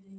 All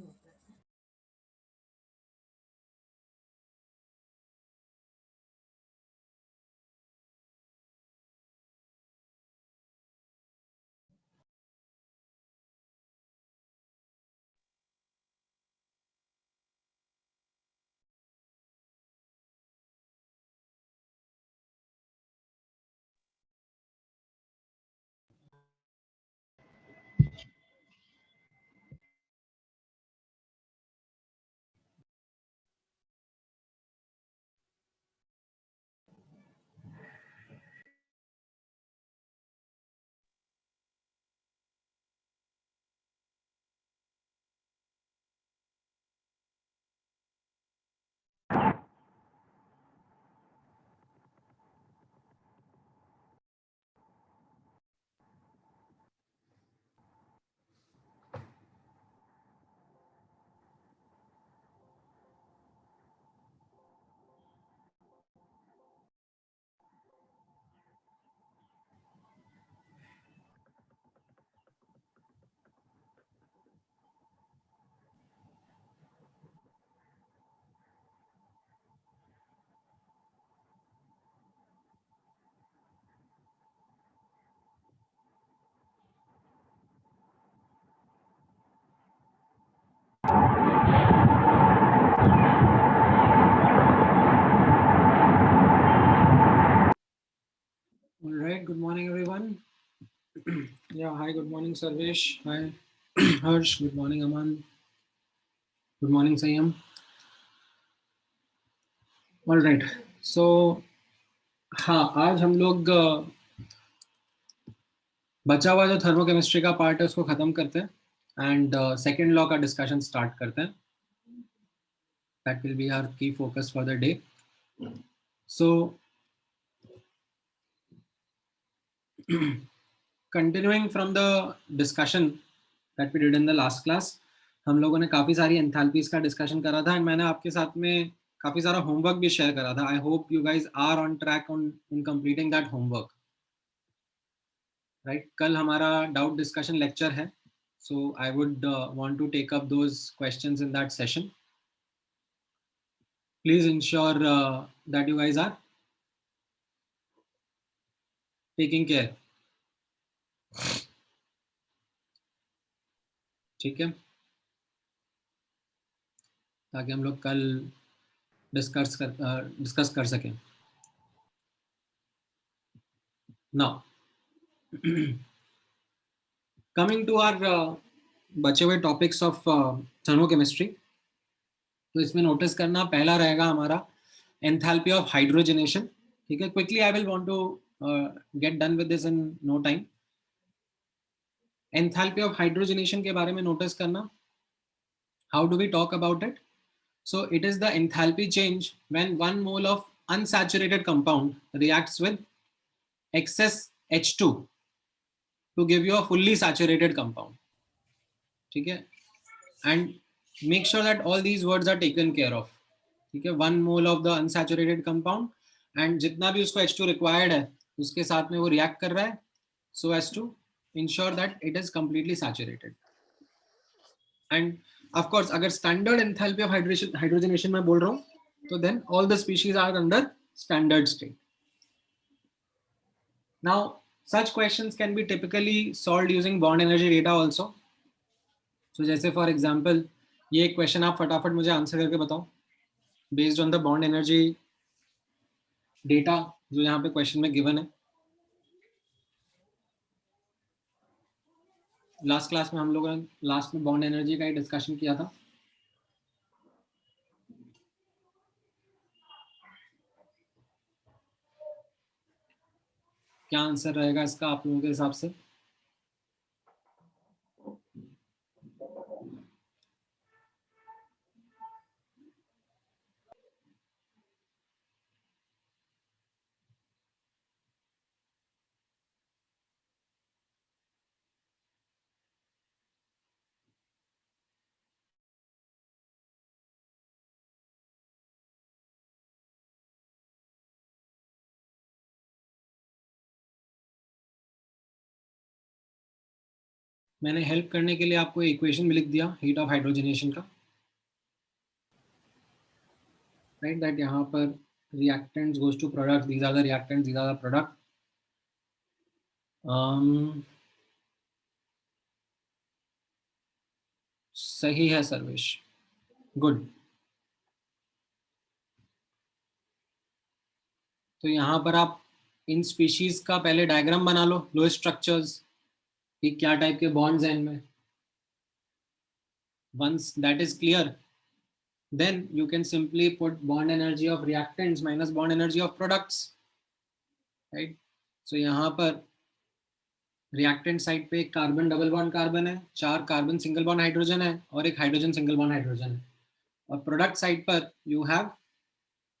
right, good morning, everyone. Yeah, hi, good morning, Sarvesh. Hi, Harsh. Good morning, Aman. Good morning, Sayam. All right, so हाँ आज हम लोग बचा हुआ जो थर्मोकेमिस्ट्री का पार्ट है उसको खत्म करते हैं एंड सेकेंड लॉ का डिस्कशन स्टार्ट करते हैं. That will be our key focus for the day. So continuing from the discussion that we did in the last class, हम लोगों ने काफ़ी सारी एंथैल्पीज का डिस्कशन करा था एंड मैंने आपके साथ में काफ़ी सारा होमवर्क भी शेयर करा था. I hope you guys are on track on in completing that homework. Right, कल हमारा डाउट डिस्कशन लेक्चर है, so I would want to take up those questions in that session. Please ensure that you guys are taking care. ठीक है, ताकि हम लोग कल discuss कर सकें. नाउ कमिंग टू आर बचे हुए टॉपिक्स ऑफ थर्मोकेमिस्ट्री, तो इसमें नोटिस करना पहला रहेगा हमारा एंथैल्पी ऑफ हाइड्रोजनेशन. ठीक है, quickly I will want to get done with this in no time. Enthalpy of hydrogenation के बारे में नोटिस करना. How do we talk about it? So it is the enthalpy change when 1 mole of unsaturated compound reacts with excess H2 to give you a fully saturated compound. ठीक है, and make sure that all these words are taken care of. ठीक है, 1 mole of the unsaturated compound and जितना भी उसको H2 required है उसके साथ में वो react कर रहा है so as to ensure that it is completely saturated. And of course अगर standard enthalpy of hydrogenation मैं बोल रहा हूँ तो then all the species are under standard state. Now such questions can be typically solved using bond energy data also. So जैसे for example ये एक question आप फटाफट मुझे आंसर करके बताओ based on the bond energy data जो यहाँ पे क्वेश्चन में गिवन है. लास्ट क्लास में हम लोगों ने लास्ट में बॉन्ड एनर्जी का ही डिस्कशन किया था. क्या आंसर रहेगा इसका आप लोगों के हिसाब से? मैंने हेल्प करने के लिए आपको इक्वेशन भी लिख दिया हीट ऑफ हाइड्रोजनेशन का, राइट, दैट यहाँ पर reactants goes to products, these are the reactants, these are the product. सही है सर्वेश, गुड। तो यहाँ पर आप इन स्पीशीज का पहले डायग्राम बना लो, लो स्ट्रक्चर्स कि क्या टाइप के बॉन्ड्स हैं इनमें। Once that is clear, then you can simply put bond energy of reactants minus bond energy of products, right? So यहाँ पर रिएक्टेंट साइड पे एक कार्बन डबल बॉन्ड कार्बन है, 4 कार्बन सिंगल बॉन्ड हाइड्रोजन है और एक हाइड्रोजन सिंगल बॉन्ड हाइड्रोजन है। और प्रोडक्ट साइड पर you have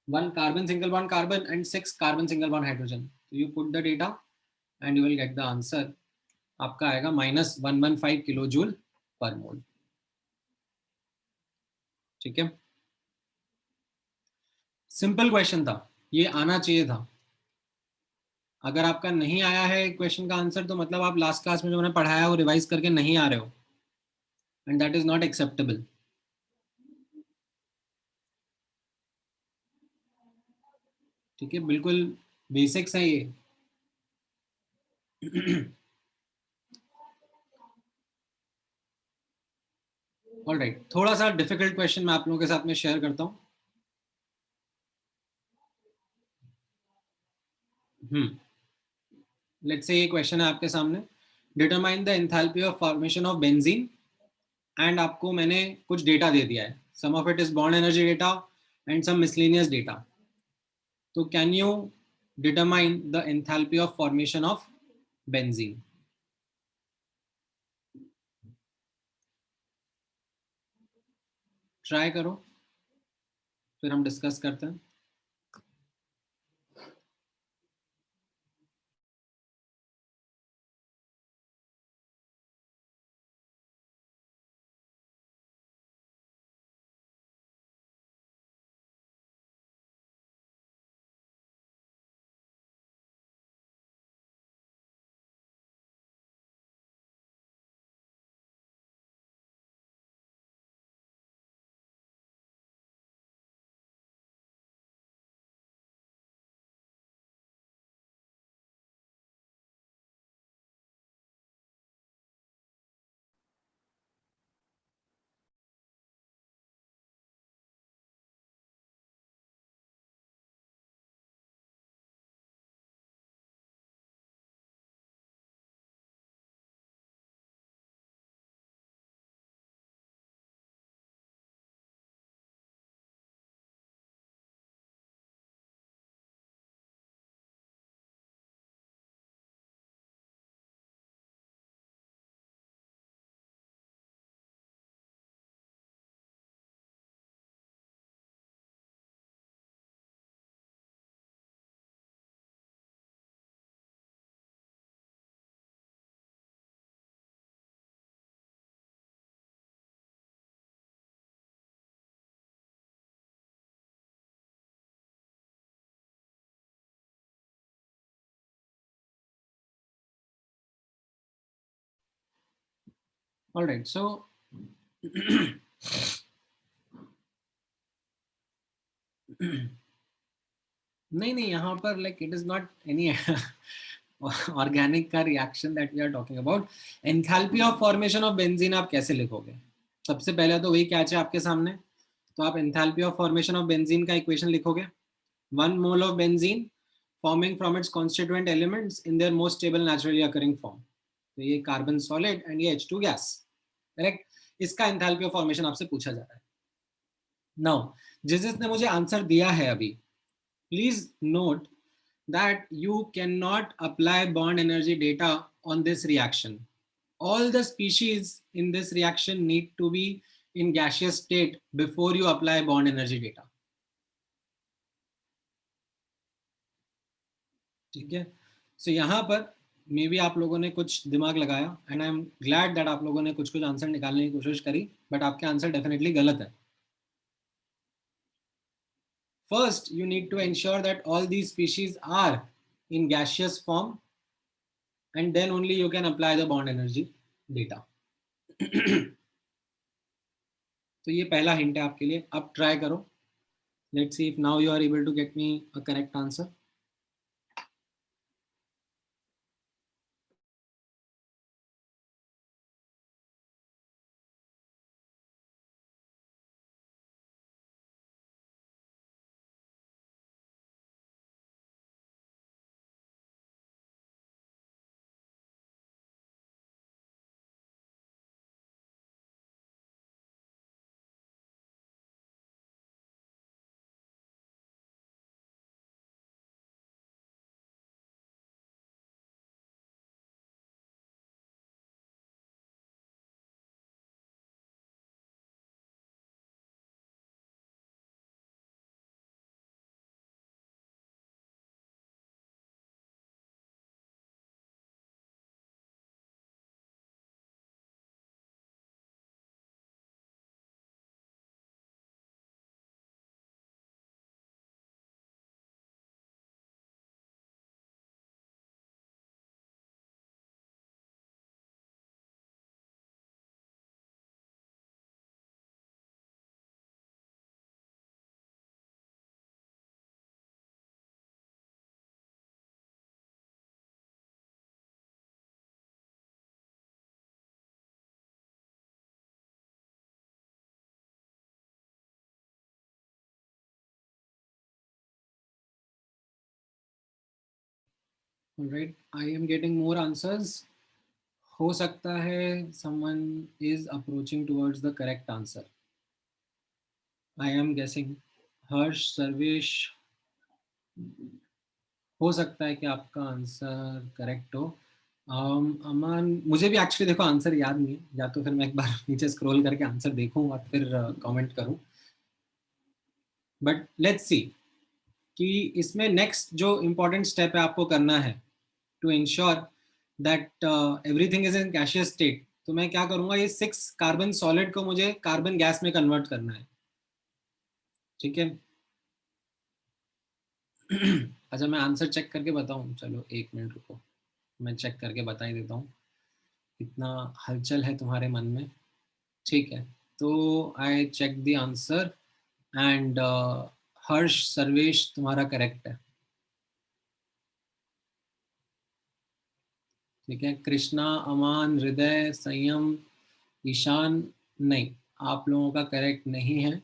1 carbon single bond carbon and 6 carbon single bond hydrogen. So you put the data and you will get the answer. आपका आएगा -115 kilo joule per mole. ठीक है, simple question था, ये आना चाहिए था। अगर आपका नहीं आया है क्वेश्चन का आंसर तो मतलब आप लास्ट क्लास में जो मैंने पढ़ाया वो रिवाइज करके नहीं आ रहे हो, and that is not acceptable. ठीक है, बिल्कुल बेसिक्स है ये। ऑलराइट, थोड़ा सा डिफिकल्ट क्वेश्चन मैं आप लोगों के साथ में शेयर करता हूँ। लेट्स से ये क्वेश्चन है आपके सामने, determine the enthalpy of formation of benzene, and आपको मैंने कुछ डेटा दे दिया है, some of it is bond energy data and some miscellaneous data. तो can you determine the enthalpy of formation of benzene? Try करो, फिर हम डिस्कस करते हैं। ऑलराइट, सो नहीं नहीं, यहाँ पर like it is not any organic का reaction that we are talking about. Enthalpy of formation of benzene आप कैसे लिखोगे? सबसे पहले तो वही कैच है आपके सामने, तो आप enthalpy of formation of benzene का इक्वेशन लिखोगे, 1 mole of benzene forming from its constituent elements in their most stable naturally occurring form. तो ये कार्बन सॉलिड एंड ये H2 गैस, करेक्ट। इसका एंथैल्पी ऑफ फॉर्मेशन आपसे पूछा जा रहा है। नाउ जिसने मुझे आंसर दिया है अभी, please note that you cannot apply bond energy data on this reaction. All the species in this reaction need to be in gaseous state before you apply bond energy data. ठीक है, सो यहाँ पर may be आप लोगों ने कुछ दिमाग लगाया and I am glad that आप लोगों ने कुछ कुछ आंसर निकालने की कोशिश करी, बट आपके आंसर डेफिनेटली गलत है। First, you need to ensure that all these species are in gaseous form, and then only you can apply the bond energy. Data. तो ये पहला हिंट है आपके लिए, अब ट्राई करो। Let's see if now you are able to get me a correct answer. Right, I am getting more answers. हो सकता है someone is approaching towards the correct answer. I am guessing हर्ष, सर्वेश, हो सकता है कि आपका आंसर करेक्ट हो। अमन, मुझे भी एक्चुअली देखो आंसर याद नहीं है, या तो फिर मैं एक बार नीचे स्क्रॉल करके आंसर देखूं और फिर कमेंट करूं। बट लेट्स सी कि इसमें नेक्स्ट जो इम्पोर्टेंट स्टेप है आपको करना है to ensure that everything is in gaseous state. तो मैं क्या करूंगा, ये 6 कार्बन सॉलिड को मुझे कार्बन गैस में कन्वर्ट करना है। ठीक है। अच्छा, मैं आंसर चेक करके बताऊं, चलो एक मिनट रुको, मैं चेक करके बता ही देता हूँ, इतना हलचल है तुम्हारे मन में। ठीक है, तो I check the answer and Harsh, Sarvesh तुम्हारा करेक्ट है। ठीक है, कृष्णा, अमान, हृदय, संयम, ईशान, नहीं, आप लोगों का करेक्ट नहीं है।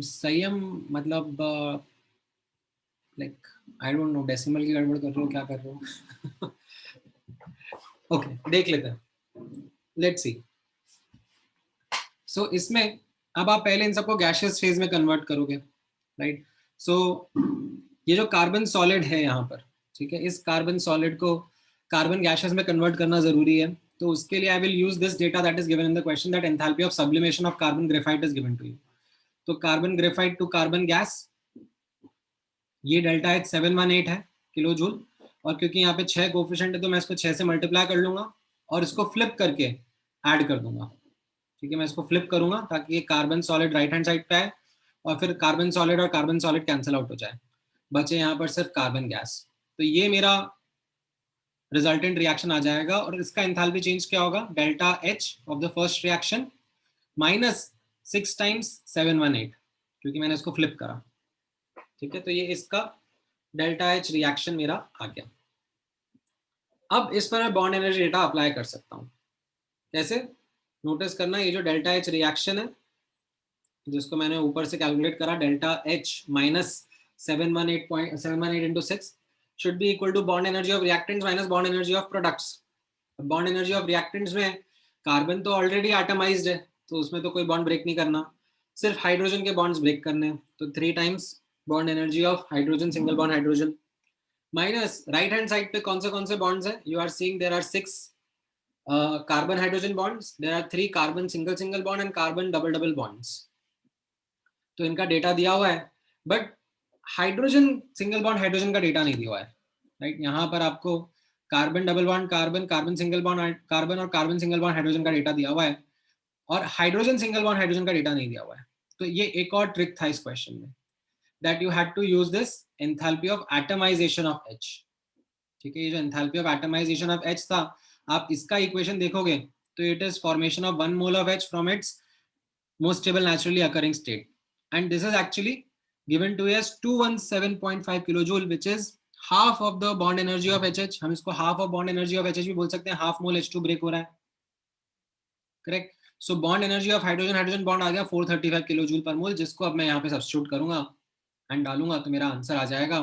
संयम मतलब like I don't know, decimal की गड़बड़ कर रहे हो, क्या कर रहे हो? ओके, देख लेते हैं, लेट्स सी। सो इसमें अब आप पहले इन सबको गैसियस फेज में कन्वर्ट करोगे, राइट। सो ये जो कार्बन सॉलिड है यहाँ पर, ठीक है, इस कार्बन सॉलिड को कार्बन गैसेस में कन्वर्ट करना जरूरी है। तो उसके लिए I will use this data that is given in the question, that enthalpy of sublimation of carbon graphite is given to you. तो carbon graphite to carbon gas, ये डेल्टा एच 718 है किलो जूल। और क्योंकि यहाँ पे 6 coefficient है तो मैं इसको 6 से मल्टीप्लाई कर लूंगा और इसको फ्लिप करके ऐड कर दूंगा। ठीक है, मैं इसको फ्लिप करूंगा ताकि ये carbon solid right hand side पे आए और फिर कार्बन सॉलिड और कार्बन सॉलिड कैंसिल आउट हो जाए, बचे यहाँ पर सिर्फ कार्बन गैस। तो ये मेरा रिजल्टेंट रिएक्शन आ जाएगा और इसका एंथैल्पी चेंज क्या होगा, delta H of the first reaction minus 6 times 718, क्योंकि मैंने इसको फ्लिप करा। ठीक है, तो ये इसका डेल्टा एच रिएक्शन मेरा आ गया। अब इस पर मैं बॉन्ड एनर्जी डेटा अप्लाई कर सकता हूँ। कैसे, नोटिस करना, ये जो डेल्टा एच रिएक्शन है जिसको मैंने ऊपर से कैलकुलेट करा, delta H minus 718 into 6 should be equal to bond energy of reactants minus bond energy of products. Bond energy of reactants में कार्बन तो ऑलरेडी एटमाइज्ड है तो उसमें तो कोई बॉन्ड ब्रेक नहीं करना, सिर्फ हाइड्रोजन के बॉन्ड्स ब्रेक करने हैं। तो 3 times bond energy of hydrogen, single bond hydrogen, minus right hand side पे कौन से बॉन्ड्स है, you are seeing there are 6 carbon hydrogen bonds, there are 3 carbon single single bond and carbon double double bonds। तो इनका data दिया हुआ है, but hydrogen single bond hydrogen का डेटा नहीं दिया हुआ है, राइट। यहाँ पर आपको carbon double bond carbon, carbon single bond carbon और कार्बन सिंगल बॉन्ड हाइड्रोजन का डेटा दिया हुआ है और हाइड्रोजन सिंगल बॉन्ड हाइड्रोजन का डेटा नहीं दिया हुआ है। तो ये एक और ट्रिक था इस क्वेश्चन में, that you had to use this enthalpy of atomisation of H। ठीक है, ये जो enthalpy of atomisation of H था आप इसका इक्वेशन देखोगे तो it is formation of 1 mole of H from its most stable naturally occurring state, and this is actually given to us 217.5 kilojoule, which is half of the bond energy of HH. हम इसको half of bond energy of HH भी बोल सकते हैं, half mole H2 break हो रहा है, correct. So bond energy of hydrogen, hydrogen bond आ गया 435 किलो जूल पर मोल, जिसको अब मैं यहाँ पे सब्स्टिट्यूट करूंगा एंड डालूंगा तो मेरा आंसर आ जाएगा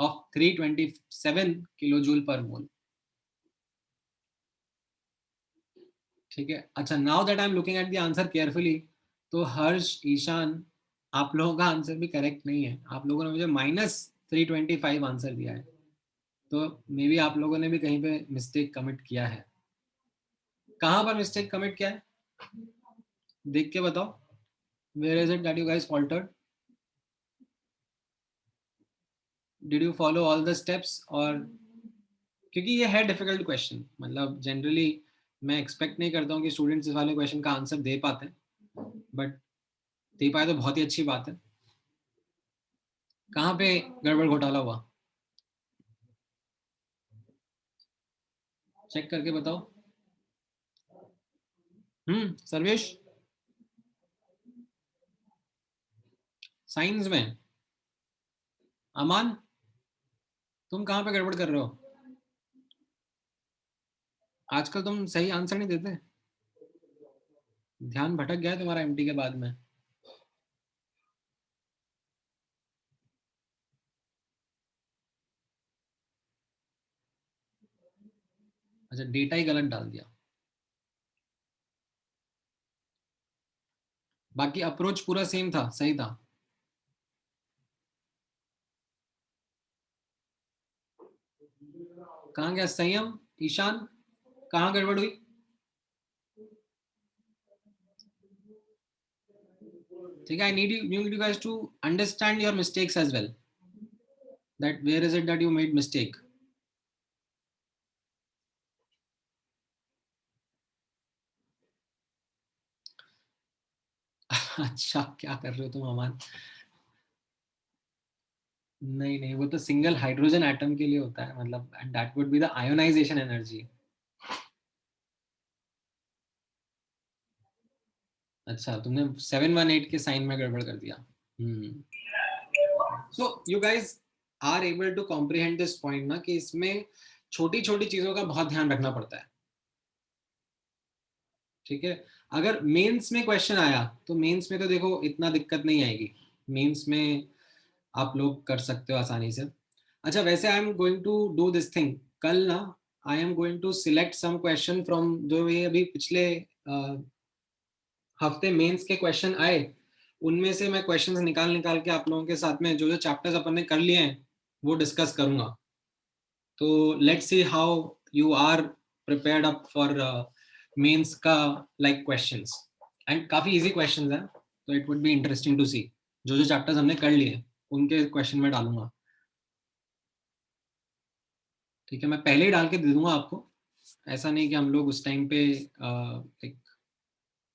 of 327 kilo joule per mole. ठीक है. अच्छा, now that I am looking at the answer carefully, तो हर्ष, ईशान, आप लोगों का आंसर भी करेक्ट नहीं है. आप लोगों ने मुझे -325 आंसर दिया है, तो मे बी आप लोगों ने भी कहीं पे मिस्टेक कमिट किया है. कहाँ पर मिस्टेक कमिट किया है देख के बताओ. Where is it that you guys faltered? Did you follow all the steps? और क्योंकि ये है डिफिकल्ट क्वेश्चन, मतलब जनरली मैं एक्सपेक्ट नहीं करता हूँ कि स्टूडेंट्स इस वाले क्वेश्चन का आंसर दे पाते हैं, बट दे पाए तो बहुत ही अच्छी बात है. कहाँ पे गड़बड़ घोटाला हुआ चेक करके बताओ. सर्वेश, साइंस में. अमान, तुम कहाँ पे गड़बड़ कर रहे हो? आजकल तुम सही आंसर नहीं देते, ध्यान भटक गया है तुम्हारा एमटी के बाद में. अच्छा, डेटा ही गलत डाल दिया, बाकी अप्रोच पूरा सेम था, सही था. कहाँ गया संयम, ईशान, कहाँ गड़बड़ हुई? ठीक है, I need you guys to understand your mistakes as well, that where is it that you made mistake. अच्छा, क्या कर रहे हो तुम अमान? नहीं नहीं, वो तो सिंगल हाइड्रोजन एटम के लिए होता है, मतलब that would be the ionisation energy. अच्छा, तुमने 718 के साइन में गड़बड़ कर दिया. So you guys are able to comprehend this point ना, कि इसमें छोटी छोटी चीजों का बहुत ध्यान रखना पड़ता है. ठीक है. अगर मेंस में क्वेश्चन आया तो मेंस में तो देखो इतना दिक्कत नहीं आएगी, मेंस में आप लोग कर सकते हो आसानी से. अच्छा, वैसे I am going to do this thing कल ना, I am going to select some question from जो ये अभी पिछले हफ्ते मेंस के क्वेश्चन आए, उनमें से मैं क्वेश्चंस निकाल निकाल के आप लोगों के साथ में जो जो चैप्टर्स अपन ने कर लिए हैं वो डिस्कस करूंगा. तो let's see how you are prepared up for mains का लाइक क्वेश्चंस, एंड काफी इजी क्वेश्चंस हैं, तो it would be interesting to see. जो जो चैप्टर्स हमने कर लिए उनके क्वेश्चन में डालूंगा. ठीक है, मैं पहले ही डाल के दे दूंगा आपको, ऐसा नहीं कि हम लोग उस टाइम पे एक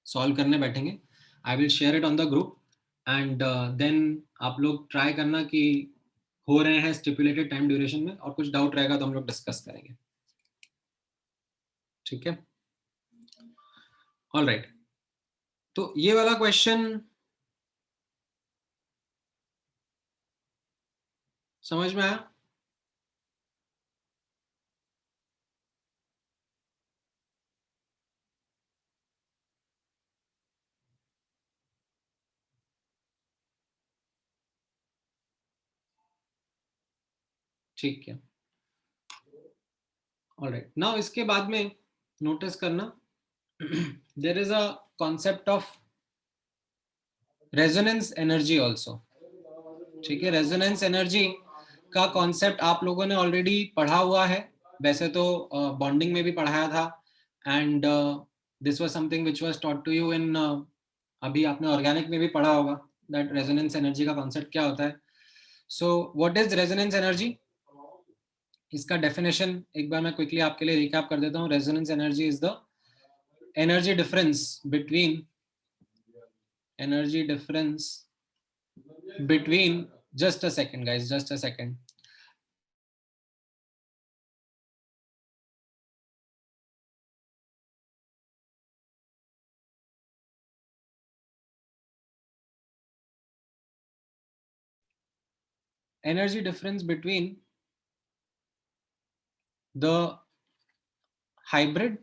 सॉल्व करने बैठेंगे. I will share it on the group, and then आप लोग ट्राई करना कि हो रहे हैं स्टिपुलेटेड टाइम ड्यूरेशन में, और कुछ डाउट रहेगा तो हम लोग डिस्कस करेंगे. ठीक है, ऑल राइट. तो ये वाला क्वेश्चन समझ में आया? ठीक है, ऑल राइट. नाउ इसके बाद में नोटिस करना, there is a concept of resonance energy also. ठीक है, रेजोनेंस एनर्जी का कॉन्सेप्ट आप लोगों ने ऑलरेडी पढ़ा हुआ है, वैसे तो बॉन्डिंग में भी पढ़ाया था, and this was something which was taught to you in, अभी आपने ऑर्गेनिक में भी पढ़ा होगा दैट रेजोनेंस एनर्जी का कॉन्सेप्ट क्या होता है. So what is resonance energy? इसका डेफिनेशन एक बार मैं क्विकली आपके लिए रिकैप कर देता हूँ. Resonance energy is the energy difference between, energy difference between, just a second guys, just a second. energy difference between the hybrid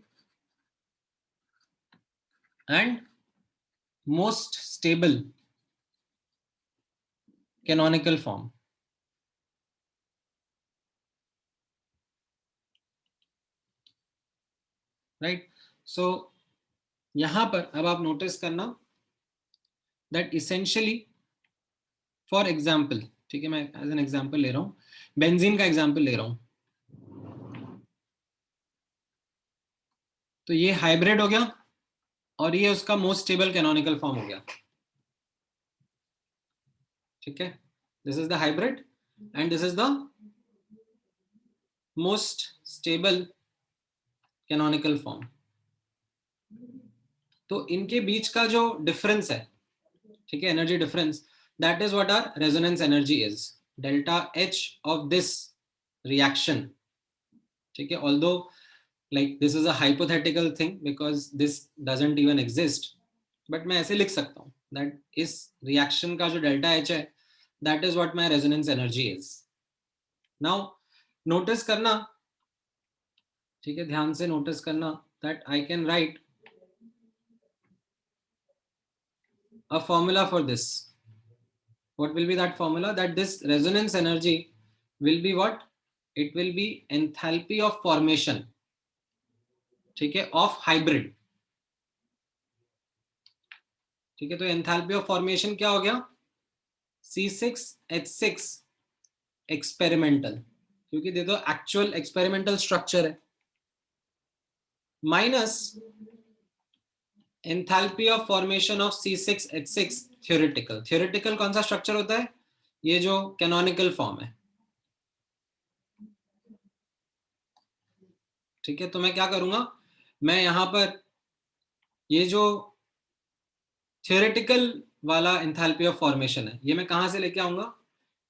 and most stable canonical form. Right? So यहां पर अब आप notice करना that essentially, for example, ठीक है, मैं as an example ले रहा हूं, बेंजीन का एग्जांपल ले रहा हूं. तो ये हाइब्रिड हो गया और ये उसका मोस्ट स्टेबल कैनोनिकल फॉर्म हो गया. ठीक है, this is the hybrid and this is the most stable canonical form. तो इनके बीच का जो डिफरेंस है, ठीक है, energy difference, that is what R resonance energy is, delta H of this reaction. ठीक है, although like this is a hypothetical thing because this doesn't even exist, but मैं ऐसे लिख सकता हूँ that इस reaction का जो delta H है, that is what my resonance energy is. Now notice करना, ठीक है, ध्यान से notice करना that I can write a formula for this. What will be that formula? That this resonance energy will be what? It will be enthalpy of formation, ठीक है, of hybrid. ठीक है, तो एंथैल्पी ऑफ फॉर्मेशन क्या हो गया? C6H6 experimental, क्योंकि दे दो एक्चुअल एक्सपेरिमेंटल स्ट्रक्चर है, minus enthalpy of formation of C6H6 theoretical. Theoretical कौन सा स्ट्रक्चर होता है? ये जो कैनोनिकल फॉर्म है. ठीक है, तो मैं क्या करूंगा, मैं यहां पर ये जो थ्योरेटिकल वाला एंथैल्पी ऑफ फॉर्मेशन है, ये मैं कहां से लेके आऊंगा?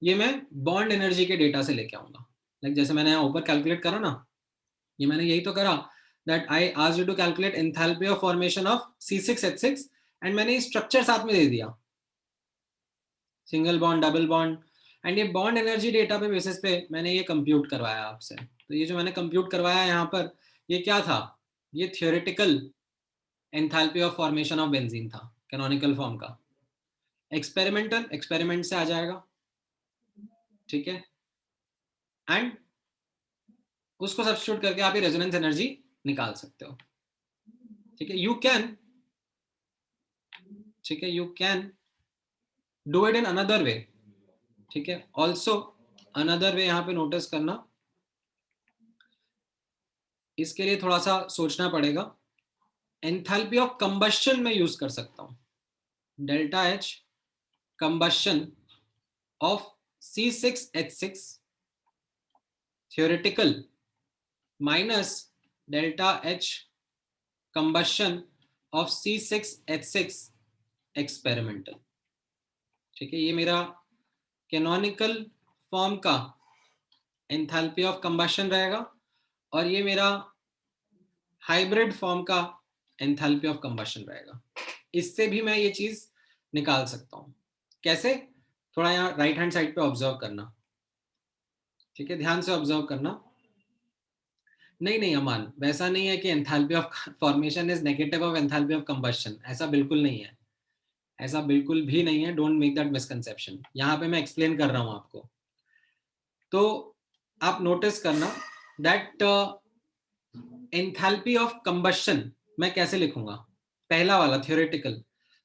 ये मैं बॉन्ड एनर्जी के डेटा से लेके आऊंगा. लाइक जैसे मैंने यहाँ ऊपर कैलकुलेट करा ना, ये मैंने यही तो करा, that I asked you to calculate enthalpy of formation of C6H6 and मैंने स्ट्रक्चर साथ में दे दिया, single bond, double bond, and ये बॉन्ड एनर्जी डेटा पे बेसिस पे मैंने ये कंप्यूट करवाया आपसे. तो ये जो मैंने कंप्यूट करवाया यहाँ पर, ये क्या था? ये theoretical enthalpy of formation of benzene था, कैनोनिकल फॉर्म का. एक्सपेरिमेंटल, एक्सपेरिमेंट से आ जाएगा. ठीक है, एंड उसको सब्स्टिट्यूट करके आप ये रेजोनेंस एनर्जी निकाल सकते हो. ठीक है, यू कैन, ठीक है, you can do it in another way. ठीक है, ऑल्सो अनदर वे यहाँ पे नोटिस करना, इसके लिए थोड़ा सा सोचना पड़ेगा. एंथैल्पी ऑफ कंबशन में यूज कर सकता हूं, delta H combustion of C6H6 theoretical minus delta H combustion of C6H6 experimental. ठीक है, ये मेरा कैनोनिकल फॉर्म का एंथैल्पी ऑफ कंबशन रहेगा और ये मेरा हाइब्रिड फॉर्म का एंथैल्पी ऑफ कंबशन रहेगा. इससे भी मैं ये चीज निकाल सकता हूं. कैसे? थोड़ा यहाँ राइट हैंड साइड पे ऑब्जर्व करना. ठीक है, ध्यान से ऑब्जर्व करना. नहीं नहीं अमान, वैसा नहीं है कि enthalpy of formation is negative of enthalpy of combustion. ऐसा बिल्कुल नहीं है, ऐसा बिल्कुल भी नहीं है. Don't make that misconception. यहाँ पे मैं एक्सप्लेन कर रहा हूँ आपको. तो आप नोटिस करना दैट एंथैल्पी ऑफ कंबशन मैं कैसे लिखूंगा? पहला वाला थियोरेटिकल,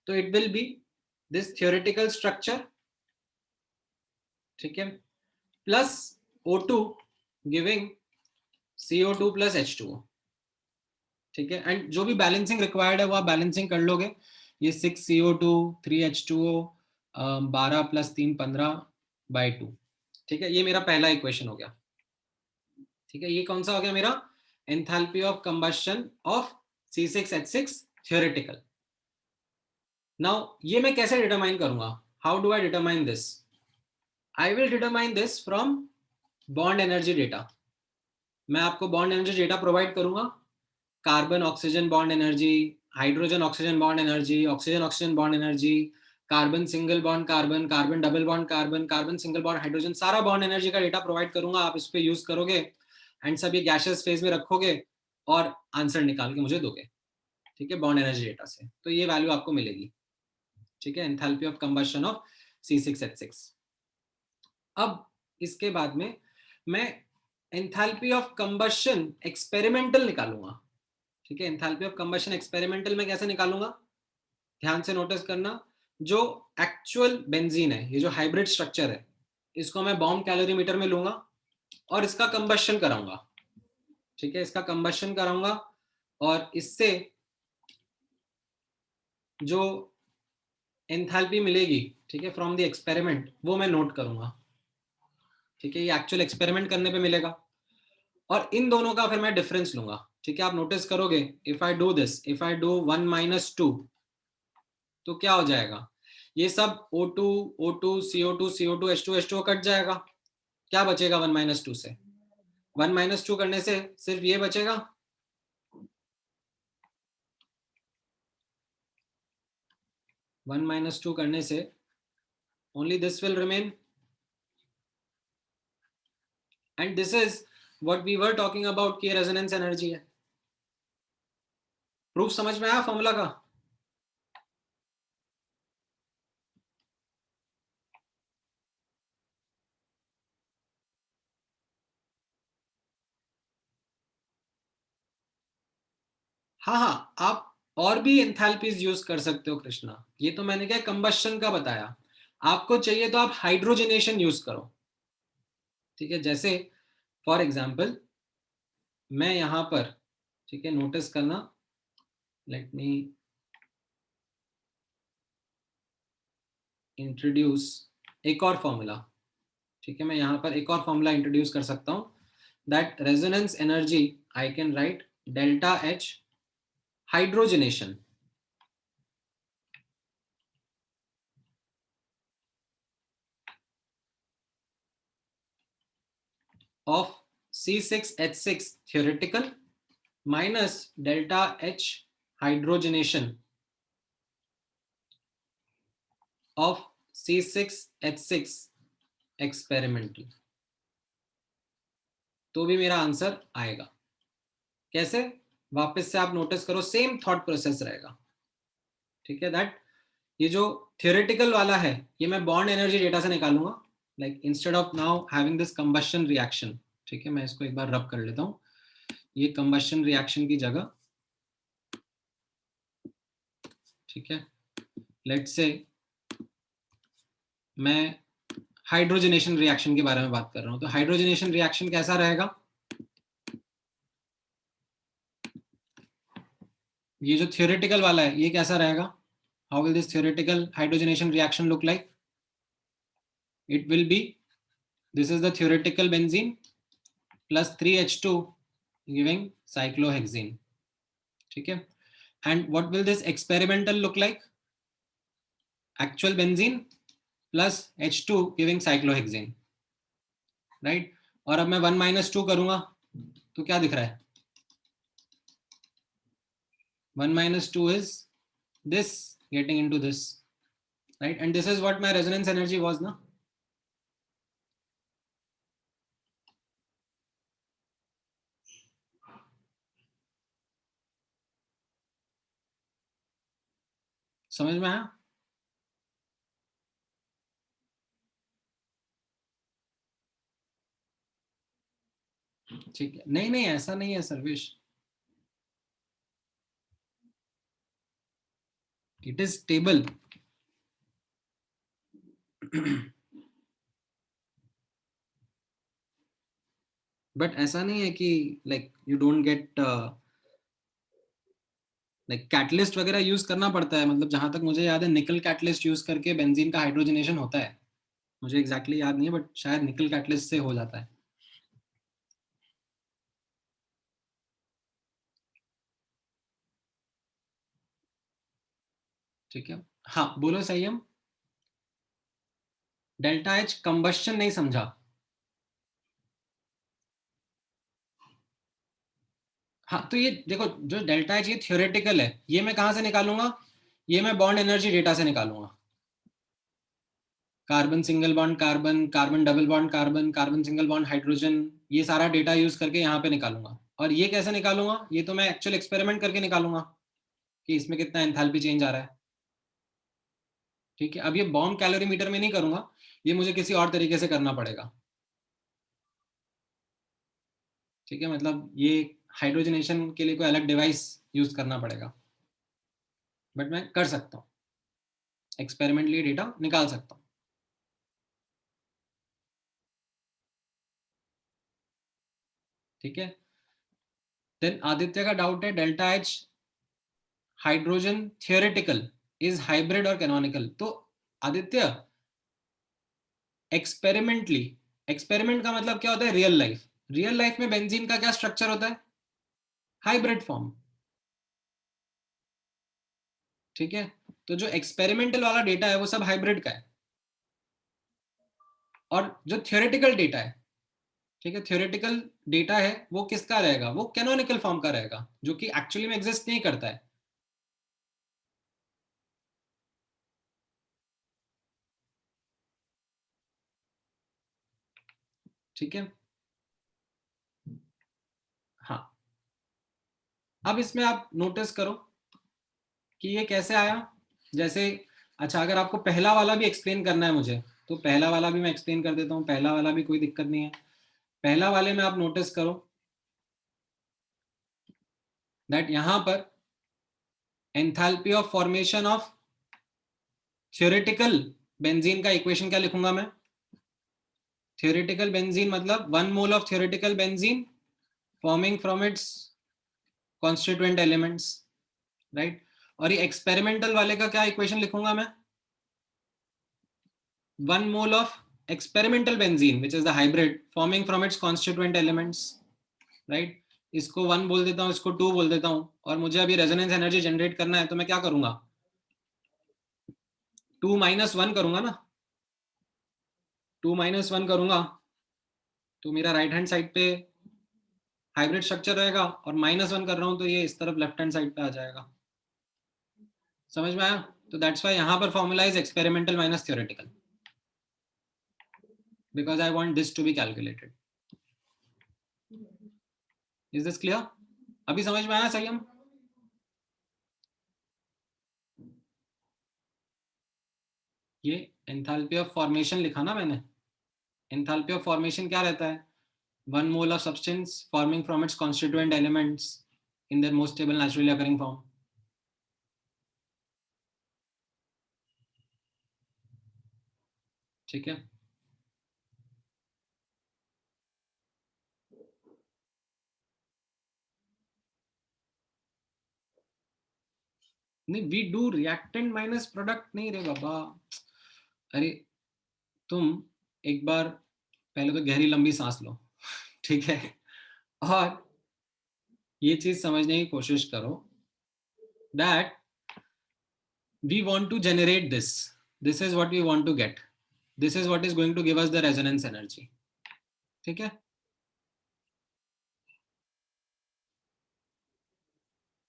तो it will be this theoretical structure, ठीक है, plus O2 giving CO2 plus H2O. ठीक है, एंड जो भी बैलेंसिंग रिक्वायर्ड है वो आप बैलेंसिंग कर लोगे. ये 6 CO2 3 H2O 12 + 3 15/2. ठीक है, ये मेरा पहला इक्वेशन हो गया. ठीक है, ये कौन सा हो गया मेरा? Enthalpy of combustion of C6H6 theoretical. Now ये मैं कैसे डिटरमाइन करूंगा? How do I determine this? I will determine this from bond energy data. मैं आपको बॉन्ड एनर्जी डेटा प्रोवाइड करूंगा. Carbon oxygen bond energy, hydrogen oxygen bond energy, oxygen oxygen bond energy, carbon single bond carbon, carbon double bond carbon, carbon single bond hydrogen, सारा bond energy का data provide करूंगा, आप इस पे use करोगे and सब ये गैसियस फेज में रखोगे और आंसर निकाल के मुझे दोगे, ठीक है, बॉन्ड एनर्जी डेटा से, तो ये वैल्यू आपको मिलेगी, ठीक है, enthalpy of combustion of C6H6। अब इसके बाद में मैं एंथैल्पी ऑफ कंबशन एक्सपेरिमेंटल निकालूंगा, ठीक है, एंथैल्पी ऑफ कंबशन एक्सपेरिमेंटल में कैसे निकालूंगा, ध्यान से नोटिस करना, जो एक्चुअल बेंजीन है, ये जो हाइब्रिड स्ट्रक्चर है, इसको मैं बॉम्ब कैलोरीमीटर में लूंगा और इसका कंबशन कराऊंगा, ठीक है, इसका कंबशन कराऊंगा और इससे जो एंथैल्पी मिलेगी, ठीक है, फ्रॉम द एक्सपेरिमेंट, वो मैं नोट करूंगा, ठीक है, ये एक्चुअल एक्सपेरिमेंट करने पे मिलेगा और इन दोनों का फिर मैं डिफरेंस लूंगा, ठीक है, आप नोटिस करोगे if I do this, if I do 1 - 2 तो क्या हो जाएगा, ये सब O2 O2 CO2 CO2 H2 H2 cut जाएगा, क्या बचेगा 1 - 2 से, 1 - 2 करने से सिर्फ ये बचेगा, 1 - 2 करने से only this will remain, and this is what we were talking about कि रेजोनेंस एनर्जी है। प्रूफ समझ में आया फॉर्मूला का? हाँ हाँ, आप और भी एंथैल्पीज यूज कर सकते हो कृष्णा, ये तो मैंने क्या कंबशन का बताया, आपको चाहिए तो आप हाइड्रोजनेशन यूज करो, ठीक है, जैसे फॉर एग्जाम्पल मैं यहां पर, ठीक है, नोटिस करना, लेट मी इंट्रोड्यूस एक और फॉर्मूला, ठीक है, मैं यहां पर एक और फॉर्मूला इंट्रोड्यूस कर सकता हूं, that resonance energy I can write delta H hydrogenation of C6H6 theoretical minus delta H hydrogenation of C6H6 experimental, तो भी मेरा आंसर आएगा। कैसे? वापस से आप नोटिस करो, सेम थॉट प्रोसेस रहेगा, ठीक है, दैट ये जो थियोरेटिकल वाला है ये मैं बॉन्ड एनर्जी डेटा से निकालूंगा, like instead of now having this combustion reaction, ठीक है, मैं इसको एक बार रब कर लेता हूं, ये कंबशन रिएक्शन की जगह, ठीक है, लेट्स से मैं हाइड्रोजनेशन रिएक्शन के बारे में बात कर रहा हूं, तो हाइड्रोजनेशन रिएक्शन कैसा रहेगा, ये जो थियोरेटिकल वाला है ये कैसा रहेगा, how will this theoretical hydrogenation reaction look like, it will be, this is the theoretical benzene plus 3H2 giving cyclohexene, ठीक है, and what will this experimental look like, actual benzene plus H2 giving cyclohexene, right, और अब मैं 1 - 2 करूंगा तो क्या दिख रहा है, 1 - 2 is this getting into this, right, and this is what my resonance energy was na, समझ में आया? ठीक है, नहीं नहीं ऐसा नहीं है Sarvesh, it is stable but ऐसा नहीं है कि like you don't get, like catalyst वगैरह यूज करना पड़ता है, मतलब जहां तक मुझे याद है निकल कैटलिस्ट यूज करके बेंजीन का हाइड्रोजनेशन होता है, मुझे एग्जैक्टली याद नहीं है बट शायद निकल कैटलिस्ट से हो जाता है, ठीक है, हाँ बोलो संयम, डेल्टा एच कंबशन नहीं समझा, हाँ तो ये देखो जो डेल्टा एच ये थियोरेटिकल है, ये मैं कहाँ से निकालूंगा, ये मैं बॉन्ड एनर्जी डेटा से निकालूंगा, carbon single bond carbon, carbon double bond carbon, carbon single bond hydrogen, ये सारा डेटा यूज करके यहाँ पे निकालूंगा। और ये कैसे निकालूंगा, ये तो मैं एक्चुअल एक्सपेरिमेंट करके निकालूंगा कि इसमें कितना एंथैल्पी चेंज आ रहा है। ठीक है, अब ये बॉम्ब कैलोरीमीटर में नहीं करूंगा, ये मुझे किसी और तरीके से करना पड़ेगा। ठीक है, मतलब ये हाइड्रोजनेशन के लिए कोई अलग डिवाइस यूज करना पड़ेगा, बट मैं कर सकता हूँ, एक्सपेरिमेंटली डेटा निकाल सकता हूँ। ठीक है, देन आदित्य का डाउट है delta H hydrogen theoretical is hybrid और कैनोनिकल। तो आदित्य, एक्सपेरिमेंटली, एक्सपेरिमेंट का मतलब क्या होता है, रियल लाइफ। रियल लाइफ में बेंजीन का क्या स्ट्रक्चर होता है, हाइब्रिड फॉर्म। ठीक है, तो जो एक्सपेरिमेंटल वाला डेटा है वो सब हाइब्रिड का है, और जो थियोरेटिकल डेटा है, ठीक है, थियोरेटिकल डेटा है वो किसका रहेगा, वो कैनोनिकल फॉर्म का रहेगा, जो कि एक्चुअली में एग्जिस्ट नहीं करता है। ठीक है, हाँ। अब इसमें आप नोटिस करो कि ये कैसे आया। जैसे, अच्छा, अगर आपको पहला वाला भी एक्सप्लेन करना है मुझे, तो पहला वाला भी मैं एक्सप्लेन कर देता हूँ, पहला वाला भी कोई दिक्कत नहीं है। पहला वाले में आप नोटिस करो दैट यहां पर enthalpy of formation of theoretical benzene का इक्वेशन क्या लिखूंगा मैं, थ्योरेटिकल बेंजीन मतलब 1 mole of theoretical benzene forming from its constituent elements, right. और ये एक्सपेरिमेंटल वाले का क्या इक्वेशन लिखूंगा मैं, 1 mole of experimental benzene which is the hybrid forming from its constituent elements, right। इसको 1 बोल देता हूँ, इसको 2 बोल देता हूँ, और मुझे अभी रेजोनेंस एनर्जी जनरेट करना है, तो मैं क्या करूंगा, 2 - 1 करूंगा ना, 2 - 1 करूंगा, तो मेरा राइट हैंड साइड पे हाइब्रिड स्ट्रक्चर रहेगा, और -1 कर रहा हूं तो ये इस तरफ लेफ्ट हैंड साइड पे आ जाएगा। समझ में आया। तो दैट्स वाई यहां पर formula is experimental minus theoretical, because I want this to be calculated. Is this clear, अभी समझ में आया सही हम। ये एंथैल्पी ऑफ फॉर्मेशन लिखा ना मैंने, एंथैल्पी ऑफ फॉर्मेशन क्या रहता है, 1 mole of substance forming from its constituent elements in their most stable naturally occurring form. ठीक है, नहीं, we do reactant minus product नहीं रे बाबा। अरे, तुम एक बार पहले तो गहरी लंबी सांस लो, ठीक है, और ये चीज समझने की कोशिश करो that we want to generate this is what we want to get, this is what is going to give us the resonance energy। ठीक है,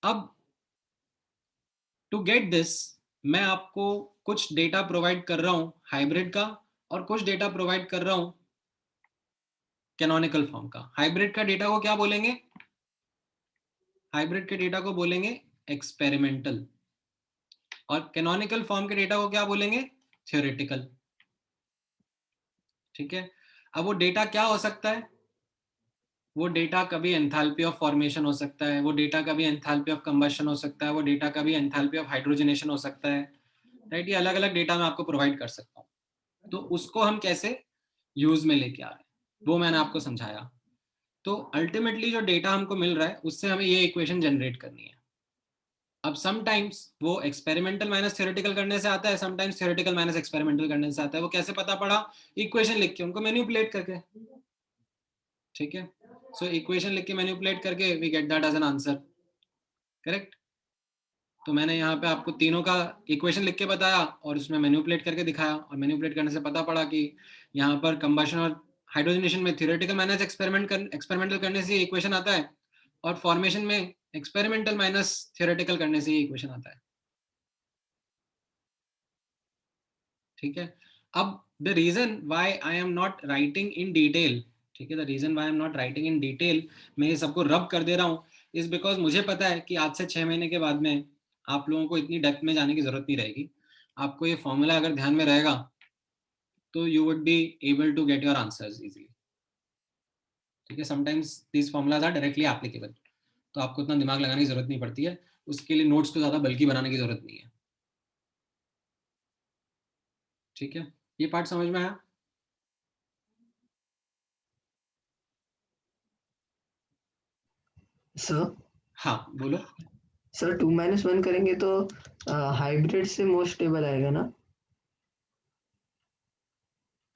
अब टू गेट दिस मैं आपको कुछ डेटा प्रोवाइड कर रहा हूं हाइब्रिड का, और कुछ डेटा प्रोवाइड कर रहा हूं कैनोनिकल फॉर्म का। हाइब्रिड का डेटा को क्या बोलेंगे, हाइब्रिड के डेटा को बोलेंगे एक्सपेरिमेंटल, और कैनोनिकल फॉर्म के डेटा को क्या बोलेंगे, थ्योरेटिकल। ठीक है, अब वो डेटा क्या हो सकता है, वो डेटा कभी एंथैल्पी ऑफ फॉर्मेशन हो सकता है, वो डेटा कभी एंथैल्पी ऑफ कंबशन हो सकता है, वो डेटा कभी एंथैल्पी ऑफ हाइड्रोजनेशन हो सकता है, राइट। ये अलग अलग डेटा मैं आपको प्रोवाइड कर सकता हूँ, तो उसको हम कैसे यूज में लेके आ रहे हैं वो मैंने आपको समझाया। तो अल्टीमेटली जो डेटा हमको मिल रहा है उससे हमें ये इक्वेशन जनरेट करनी है। अब समटाइम्स वो एक्सपेरिमेंटल माइनस थ्योरेटिकल करने से आता है, समटाइम्स थ्योरेटिकल माइनस एक्सपेरिमेंटल करने से आता है। वो कैसे पता पड़ा, इक्वेशन लिख के उनको मैनिपुलेट करके। ठीक है, सो इक्वेशन लिख के मैनिपुलेट करके we get that as an answer, correct. तो मैंने यहाँ पे आपको तीनों का इक्वेशन लिख के बताया, और उसमें मैनिपुलेट करके दिखाया, और मैनिपुलेट करने से पता पड़ा कि यहाँ पर कंबशन और हाइड्रोजनेशन में थियोरेटिकल माइनस एक्सपेरिमेंटल करने से इक्वेशन आता है, और फॉर्मेशन में एक्सपेरिमेंटल माइनस थियोरेटिकल करने से इक्वेशन आता है। ठीक है, अब the reason why I am not writing in detail, ठीक है, the reason why I am not writing in detail, मैं ये सबको रब कर दे रहा हूँ, is because मुझे पता है कि आज से 6 महीने के बाद में आप लोगों को इतनी डेप्थ में जाने की जरूरत नहीं रहेगी. आपको ये फॉर्मूला अगर ध्यान में रहेगा तो you would be able to get your answers easily. ठीक है, sometimes these formulas are directly applicable, तो आपको इतना दिमाग लगाने की जरूरत नहीं पड़ती है, उसके लिए नोट्स को ज्यादा बल्कि बनाने की जरूरत नहीं है. ठीक है, ये पार्ट समझ में आया? सर हाँ बोलो. सर 2 - 1 करेंगे तो हाइब्रिड से मोस्ट स्टेबल आएगा ना?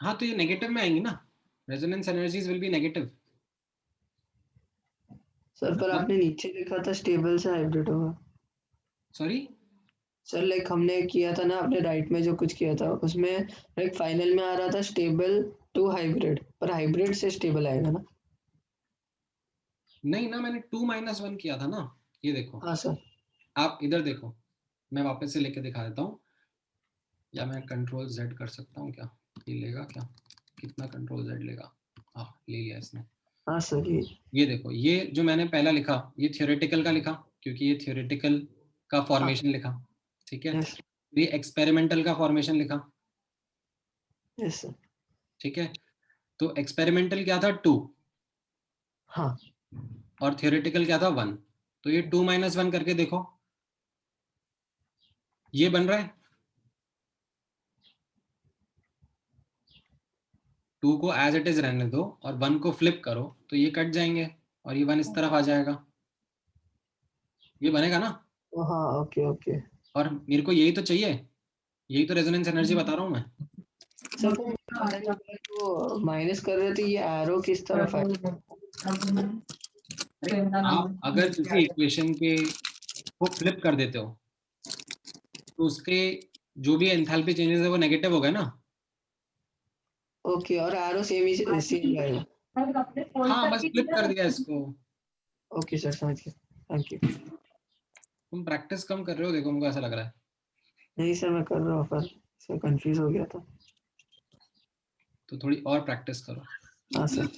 हाँ, तो ये नेगेटिव में आएंगी ना, resonance energies will be negative. Sir पर मतलब आपने नीचे लिखा था स्टेबल से हाइब्रिड होगा. सॉरी, सर लाइक हमने किया था ना, आपने राइट में जो कुछ किया था उसमें लाइक फाइनल में आ रहा था स्टेबल टू हाइब्रिड, पर हाइब्रिड से स्टेबल आएगा ना? नहीं ना, मैंने 2 - 1 किया था ना. ये देखो, हाँ सर. आप इधर देखो, मैं वापस से लेके दिखा देता हूँ, या मैं कंट्रोल Z कर सकता हूँ क्या, ये लेगा क्या, कितना कंट्रोल Z लेगा? हाँ, ले लिया इसने. हाँ सर. ये देखो, ये जो मैंने पहला लिखा ये थियोरेटिकल का लिखा, क्योंकि ये थियोरेटिकल का फॉर्मेशन लिखा. ठीक है, यस. ये एक्सपेरिमेंटल का फॉर्मेशन लिखा. Yes sir. ठीक है, तो एक्सपेरिमेंटल क्या था 2, हाँ. और थियोरेटिकल क्या था 1. तो ये 2 - 1 करके देखो, ये बन रहा है. 2 को एज इट इज रहने दो और 1 को फ्लिप करो, तो ये कट जाएंगे और ये 1 इस तरफ आ जाएगा. ये बनेगा ना. हाँ. Okay okay. और मेरे को यही तो चाहिए, यही तो रेजोनेंस एनर्जी बता रहा हूँ मैं. सर वो पता नहीं चला कि वो माइनस कर रहे थे, ये एरो किस तरफ है? अरे आप अगर किसी इक्वेशन के को फ्लिप कर देते हो तो उसके जो भी एंथैल्पी चेंजेस है वो नेगेटिव हो गए ना. ओके, और एरो सेम ही सेम रहेगा. हाँ, बस फ्लिप कर दिया इसको. ओके सर, समझ गया. Thank you. तुम प्रैक्टिस कम कर रहे हो, देखो मुझे ऐसा लग रहा है. नहीं सर, मैं कर रहा हूँ पर सर कंफ्यूज हो गया था. तो थोड़ी और प्रैक्टिस करो. हाँ सर.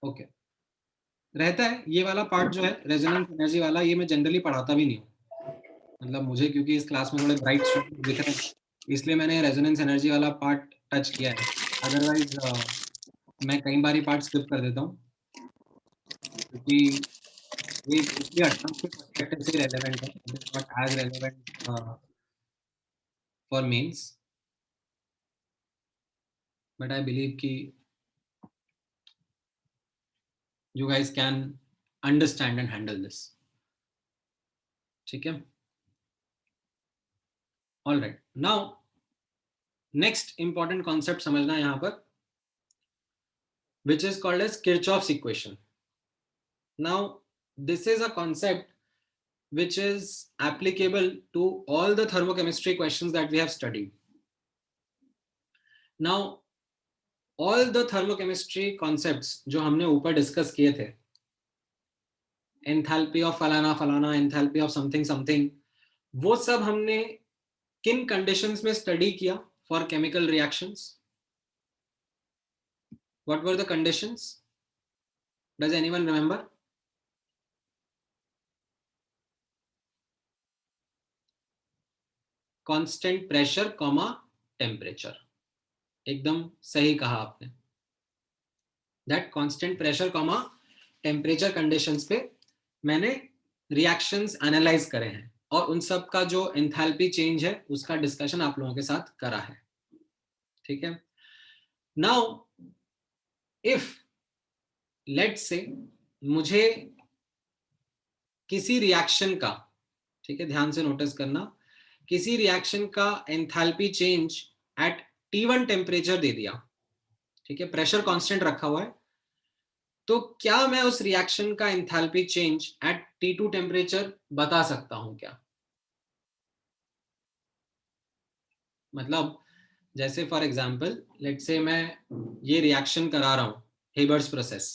ओके, रहता है ये वाला पार्ट जो है रेजोनेंस एनर्जी वाला, ये मैं जनरली पढ़ाता भी नहीं हूँ. मतलब मुझे क्योंकि इस क्लास में थोड़े ब्राइट स्टूडेंट दिख रहे हैं, इसलिए मैंने रेजोनेंस एनर्जी वाला पार्ट टच किया है. अदरवाइज मैं कई बार पार्ट स्किप कर देता हूँ, क्योंकि ये इसलिए एडवांस के पर्सपेक्टिव से रेलेवेंट है, it is not as relevant for Mains, but I believe कि you guys can understand and handle this. ठीक है, all right. Now next important concept समझना है यहाँ पर, which is called as Kirchhoff's equation. Now this is a concept which is applicable to all the thermochemistry questions that we have studied. Now all the thermochemistry concepts जो हमने ऊपर discuss किए थे, enthalpy of फलाना फलाना, enthalpy of something something, वो सब हमने किन कंडीशंस में स्टडी किया for chemical reactions? What were the conditions? Does anyone remember? Constant pressure, temperature. एकदम सही कहा आपने. That constant pressure, temperature conditions पे मैंने reactions analyze करे हैं और उन सब का जो enthalpy change है उसका discussion आप लोगों के साथ करा है. ठीक है. Now if let's say मुझे किसी रिएक्शन का, ठीक है ध्यान से नोटिस करना, किसी रिएक्शन का enthalpy change at T1 temperature दे दिया, ठीक है, प्रेशर कांस्टेंट रखा हुआ है, तो क्या मैं उस रिएक्शन का enthalpy change eight T2 temperature बता सकता हूं क्या? मतलब जैसे फॉर एग्जांपल लेट्स से मैं ये रिएक्शन करा रहा हूं, हेबर्स प्रोसेस,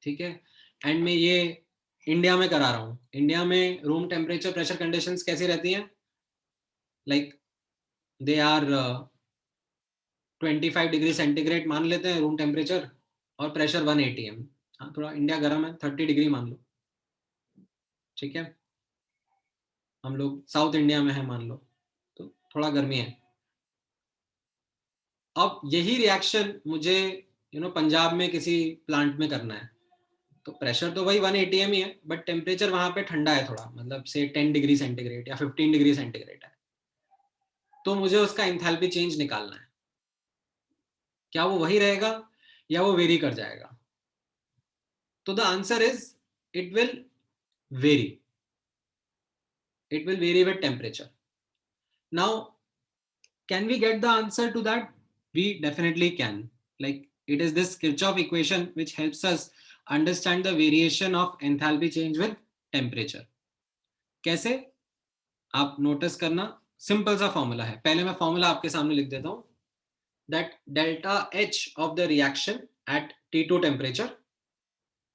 ठीक है, एंड मैं ये इंडिया में करा रहा हूं. इंडिया में रूम टेम्परेचर प्रेशर कंडीशंस कैसी रहती हैं? Like they are 25 degree centigrade मान लेते हैं रूम टेम्परेचर, और प्रेशर 1 atm। हाँ, थोड़ा इंडिया गर्म है, 30 डिग्री मान लो, ठीक है। हम लोग साउथ इंडिया में है मान लो, तो थोड़ा गर्मी है। अब यही रिएक्शन मुझे पंजाब में किसी प्लांट में करना है, तो प्रेशर तो वही 1 atm ही है, बट टेम्परेचर वहां पे ठंडा है थोड़ा, मतलब से 10 डिग्री सेंटीग्रेड या 15 डिग्री सेंटीग्रेड है, तो मुझे उसका इंथैल्पी चेंज निकालना है। क्या वो वही रहेगा या वो वेरी कर जाएगा? तो the answer is it will very, it will vary with temperature. Now, can we get the answer to that? We definitely can. Like, it is this Kirchhoff equation which helps us understand the variation of enthalpy change with temperature. कैसे? आप notice करना, simple सा formula है। पहले मैं formula आपके सामने लिख देता हूं, that delta H of the reaction at T2 temperature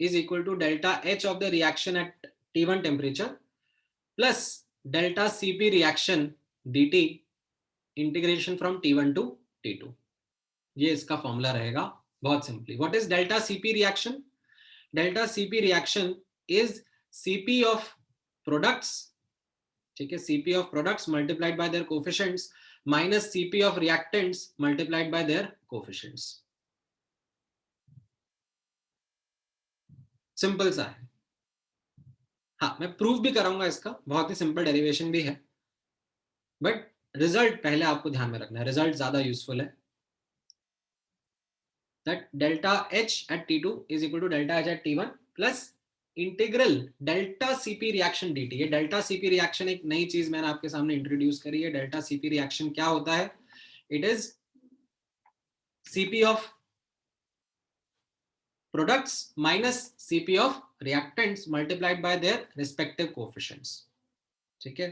is equal to delta H of the reaction at T1 temperature plus delta Cp reaction dt integration from T1 to T2। ये इसका formula रहेगा बहुत simply. What is delta CP reaction? Delta CP reaction is CP of products, ठीक है, CP of products multiplied by their coefficients minus CP of reactants multiplied by their coefficients. Simple सा है। हाँ, मैं प्रूफ भी कराऊंगा इसका, बहुत ही सिंपल डेरिवेशन भी है, बट रिजल्ट पहले आपको ध्यान में रखना है, रिजल्ट ज्यादा यूजफुल है। that delta H at T2 is equal to delta H at T1 plus integral delta CP reaction dt। ये डेल्टा सीपी रिएक्शन एक नई चीज मैंने आपके सामने इंट्रोड्यूस करी है। डेल्टा सीपी रिएक्शन क्या होता है? It is CP of products minus CP of reactants multiplied by their respective coefficients, ठीक है।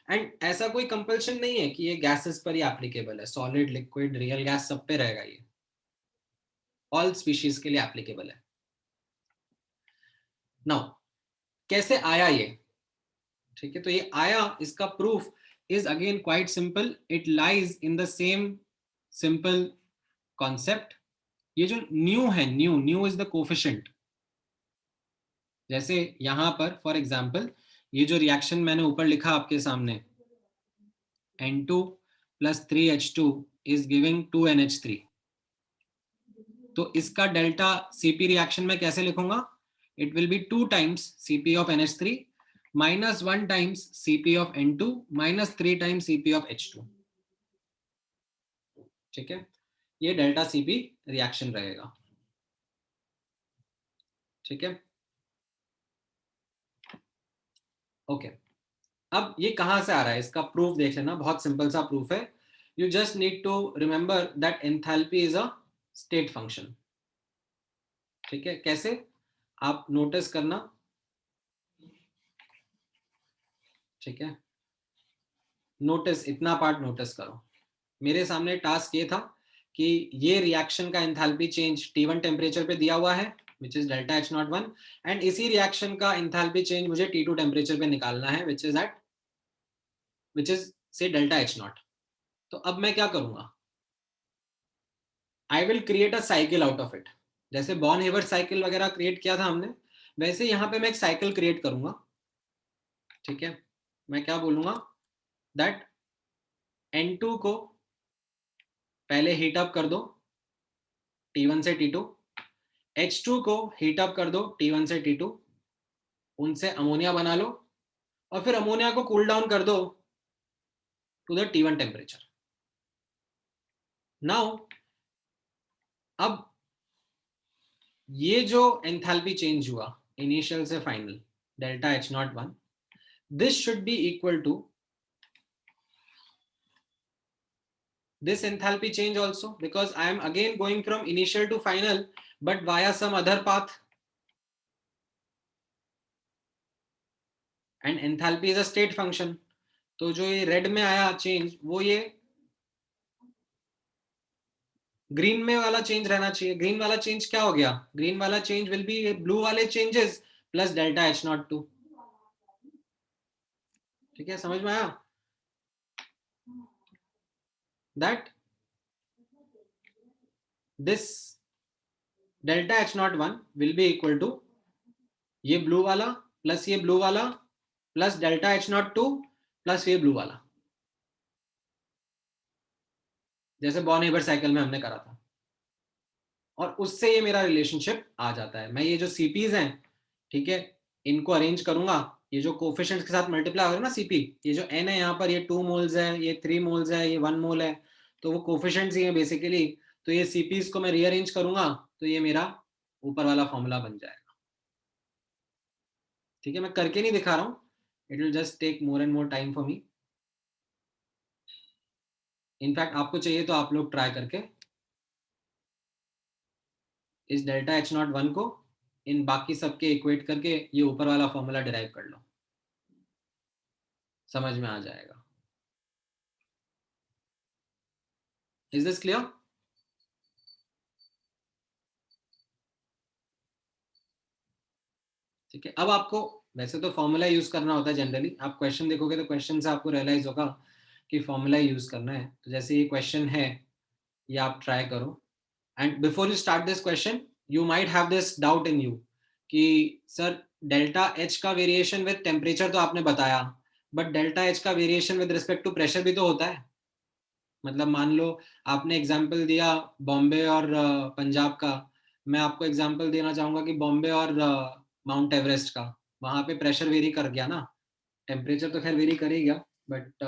एंड ऐसा कोई कंपल्शन नहीं है कि ये गैसेस पर ही एप्लीकेबल है, सॉलिड लिक्विड रियल गैस सब पे रहेगा, ये ऑल स्पीशीज के लिए एप्लीकेबल है। नाउ कैसे आया ये, ठीक है, तो ये आया, इसका proof is again quite simple, it lies in the same simple concept. ये जो न्यू है, new new is the coefficient. जैसे यहां पर फॉर एग्जांपल ये जो रिएक्शन मैंने ऊपर लिखा आपके सामने, N2 plus 3H2 is giving 2NH3, तो इसका डेल्टा सीपी रिएक्शन में कैसे लिखूंगा? It will be 2 times Cp of NH3 minus 1 times Cp of N2 minus 3 times Cp of H2, ठीक है। ये डेल्टा सीपी रिएक्शन रहेगा, ठीक है। ओके, अब ये कहां से आ रहा है, इसका प्रूफ देख लेना, बहुत सिंपल सा प्रूफ है। You just need to remember that enthalpy is a state function, ठीक है। कैसे? आप नोटिस करना, ठीक है, नोटिस, इतना पार्ट नोटिस करो। मेरे सामने टास्क ये था कि ये रिएक्शन का एंथैल्पी चेंज T1 टेम्परेचर पे दिया हुआ है which is delta H01, and इसी रिएक्शन का एंथैल्पी चेंज मुझे T2 टेम्परेचर पे निकालना है विच इज से डेल्टा H0। तो अब मैं क्या करूंगा? I will create a cycle out of it. जैसे बॉर्न हेवर साइकिल वगैरह क्रिएट किया था हमने, वैसे यहाँ पे मैं एक साइकिल क्रिएट करूंगा, ठीक है। मैं क्या बोलूंगा? दैट N2 को पहले हीट अप कर दो T1 से T2, H2 को हीट अप कर दो T1 से T2, उनसे अमोनिया बना लो, और फिर अमोनिया को कूल डाउन कर दो to the T1 temperature. Now अब ये जो एंथैल्पी चेंज हुआ इनिशियल से final delta H01, this should be equal to this enthalpy change also, because I am again going from initial to final but via some other path, and enthalpy is a state function। तो जो ये red में आया change वो ये green में वाला change रहना चाहिए। ग्रीन वाला चेंज क्या हो गया? ग्रीन वाला चेंज विल बी ब्लू वाले चेंजेस प्लस डेल्टा H02, ठीक है, समझ में आया? that this delta H01 will be equal to ये ब्लू वाला प्लस ये ब्लू वाला प्लस डेल्टा H02 प्लस ये ब्लू वाला, जैसे बॉर्न-हेबर साइकिल में हमने करा था, और उससे ये मेरा रिलेशनशिप आ जाता है। मैं ये जो सीपीज हैं, ठीक है, इनको अरेंज करूंगा, ये जो कोफिशिएंट्स के साथ मल्टीप्लाई होगा ना सीपी, ये जो n है यहाँ पर, ये 2 मोल्स है, ये 3 मोल्स है, ये 1 मोल है, तो वो कोफिशिएंट्स ही हैं बेसिकली। तो ये सीपीज को मैं रीअरेंज करूंगा तो ये मेरा ऊपर वाला फॉर्मूला बन जाएगा। ठीक है, मैं करके नहीं दिखा रहा हूँ, it will just take more and more time for me. In fact आपको चाहिए तो आप लोग ट्राई करके इस डेल्टा H01 को इन बाकी सबके इक्वेट करके ये ऊपर वाला फॉर्मूला डिराइव कर लो, समझ में आ जाएगा। Is this clear? ठीक है, अब आपको वैसे तो फॉर्मूला यूज करना होता है जनरली, आप क्वेश्चन देखोगे तो क्वेश्चन से आपको रियलाइज होगा कि फॉर्मूला यूज करना है। तो जैसे ये क्वेश्चन है, ये आप ट्राई करो, and before you start this question you might have this doubt in you कि सर डेल्टा एच का वेरिएशन विद टेम्परेचर तो आपने बताया, बट डेल्टा एच का variation with respect to pressure भी तो होता है। मतलब मान लो आपने एग्जाम्पल दिया बॉम्बे और पंजाब का, मैं आपको एग्जाम्पल देना चाहूंगा कि बॉम्बे और माउंट एवरेस्ट का, वहां पे प्रेशर वेरी कर गया ना, टेम्परेचर तो खैर वेरी करेगा, बट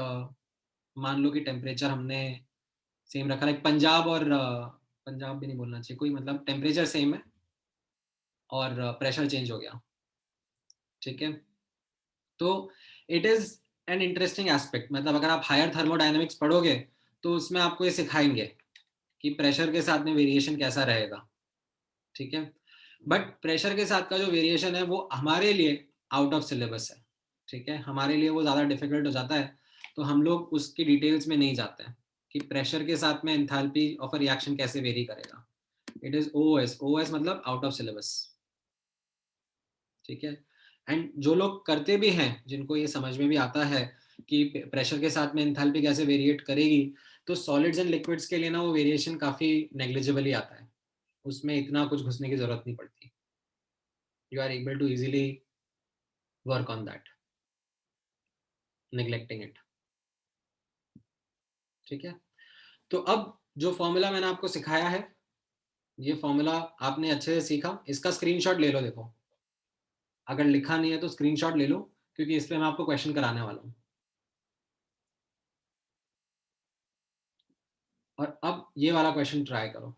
मान लो कि टेम्परेचर हमने सेम रखा है, पंजाब और पंजाब भी नहीं बोलना चाहिए कोई, मतलब टेम्परेचर सेम है और प्रेशर चेंज हो गया। ठीक है, तो it is an interesting aspect, मतलब अगर आप हायर थर्मोडायनेमिक्स पढ़ोगे तो उसमें आपको ये सिखाएंगे कि प्रेशर के साथ में वेरिएशन कैसा रहेगा। ठीक है, बट प्रेशर के साथ का जो वेरिएशन है वो हमारे लिए आउट ऑफ सिलेबस है। ठीक है, हमारे लिए वो ज़्यादा डिफिकल्ट हो जाता है, तो हम लोग उसकी डिटेल्स में नहीं जाते हैं कि प्रेशर के साथ में एंथैल्पी ऑफ अ रिएक्शन कैसे वेरी करेगा। इट इज ओएस, ओएस मतलब आउट ऑफ सिलेबस। ठीक है, एंड जो लोग करते भी हैं, जिनको ये समझ में भी आता है कि प्रेशर के साथ में एंथैल्पी कैसे वेरिएट करेगी, तो सॉलिड्स एंड लिक्विड्स के लिए ना वो वेरिएशन काफी नेग्लिजिबली आता है, उसमें इतना कुछ घुसने की जरूरत नहीं पड़ती। You are able to easily work on that, neglecting it. ठीक है, तो अब जो फॉर्मूला मैंने आपको सिखाया है, ये फॉर्मूला आपने अच्छे से सीखा, इसका स्क्रीनशॉट ले लो। देखो, अगर लिखा नहीं है तो स्क्रीनशॉट ले लो, क्योंकि इस पे मैं आपको क्वेश्चन कराने वाला हूँ। और अब ये वाला क्वेश्चन ट्राई करो।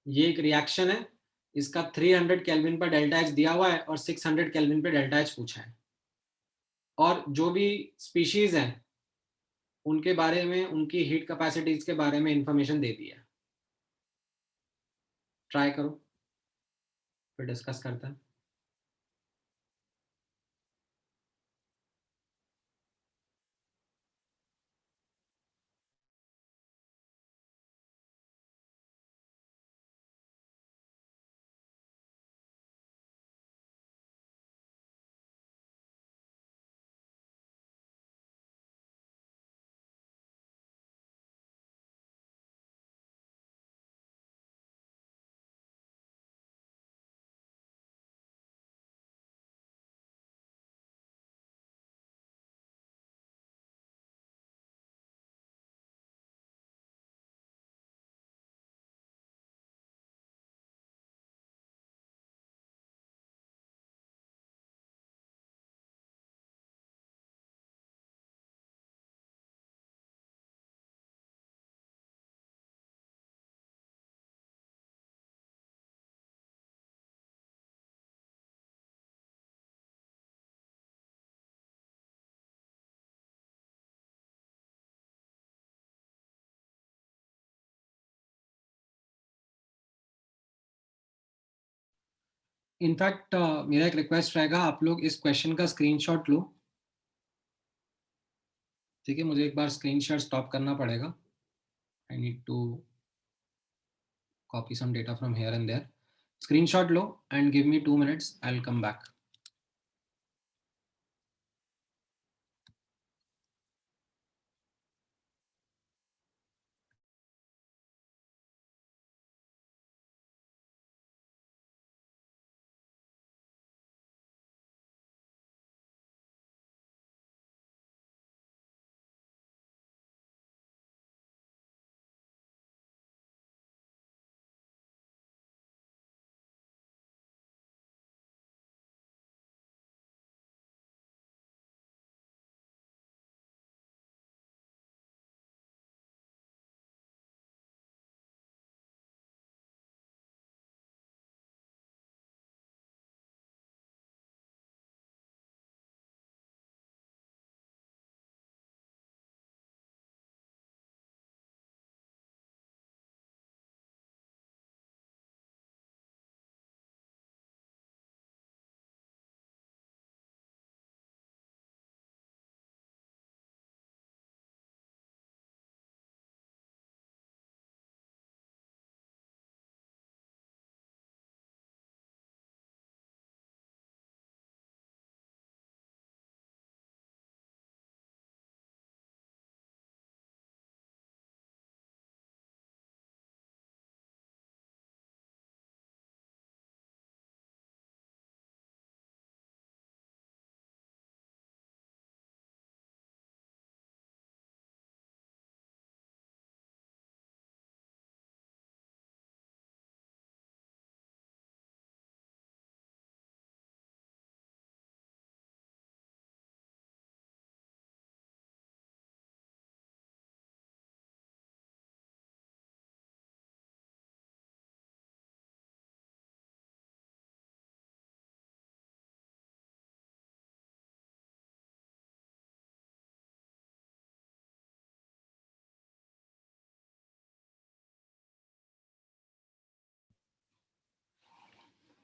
ये एक रिएक्शन है, इसका 300 केल्विन पर डेल्टा एच दिया हुआ है और 600 केल्विन पे डेल्टा एच पूछा है, और जो भी स्पीशीज हैं उनके बारे में, उनकी हीट कैपेसिटीज के बारे में इंफॉर्मेशन दे दी है। ट्राई करो, फिर डिस्कस करते हैं। इनफैक्ट मेरा एक रिक्वेस्ट रहेगा, आप लोग इस क्वेश्चन का स्क्रीनशॉट लो। ठीक है, मुझे एक बार स्क्रीनशॉट स्टॉप करना पड़ेगा, I need to copy some data from here and there. Screenshot लो and give me 2 minutes, I'll come back.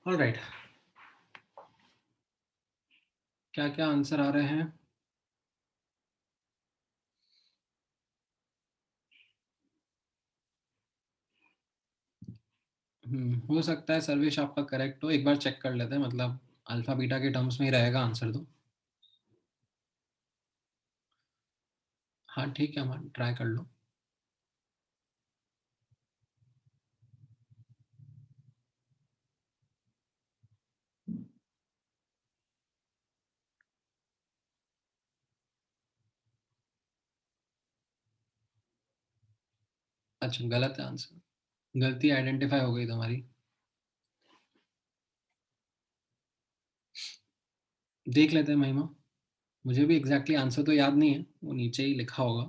Alright, क्या क्या आंसर आ रहे हैं? हो सकता है सर्वेश आपका करेक्ट हो, एक बार चेक कर लेते हैं, मतलब अल्फा बीटा के टर्म्स में ही रहेगा आंसर तो। हाँ ठीक है, हम ट्राई कर लो। अच्छा गलत है आंसर, गलती आइडेंटिफाई हो गई तुम्हारी। देख लेते हैं महिमा, मुझे भी एग्जैक्टली आंसर तो याद नहीं है, वो नीचे ही लिखा होगा।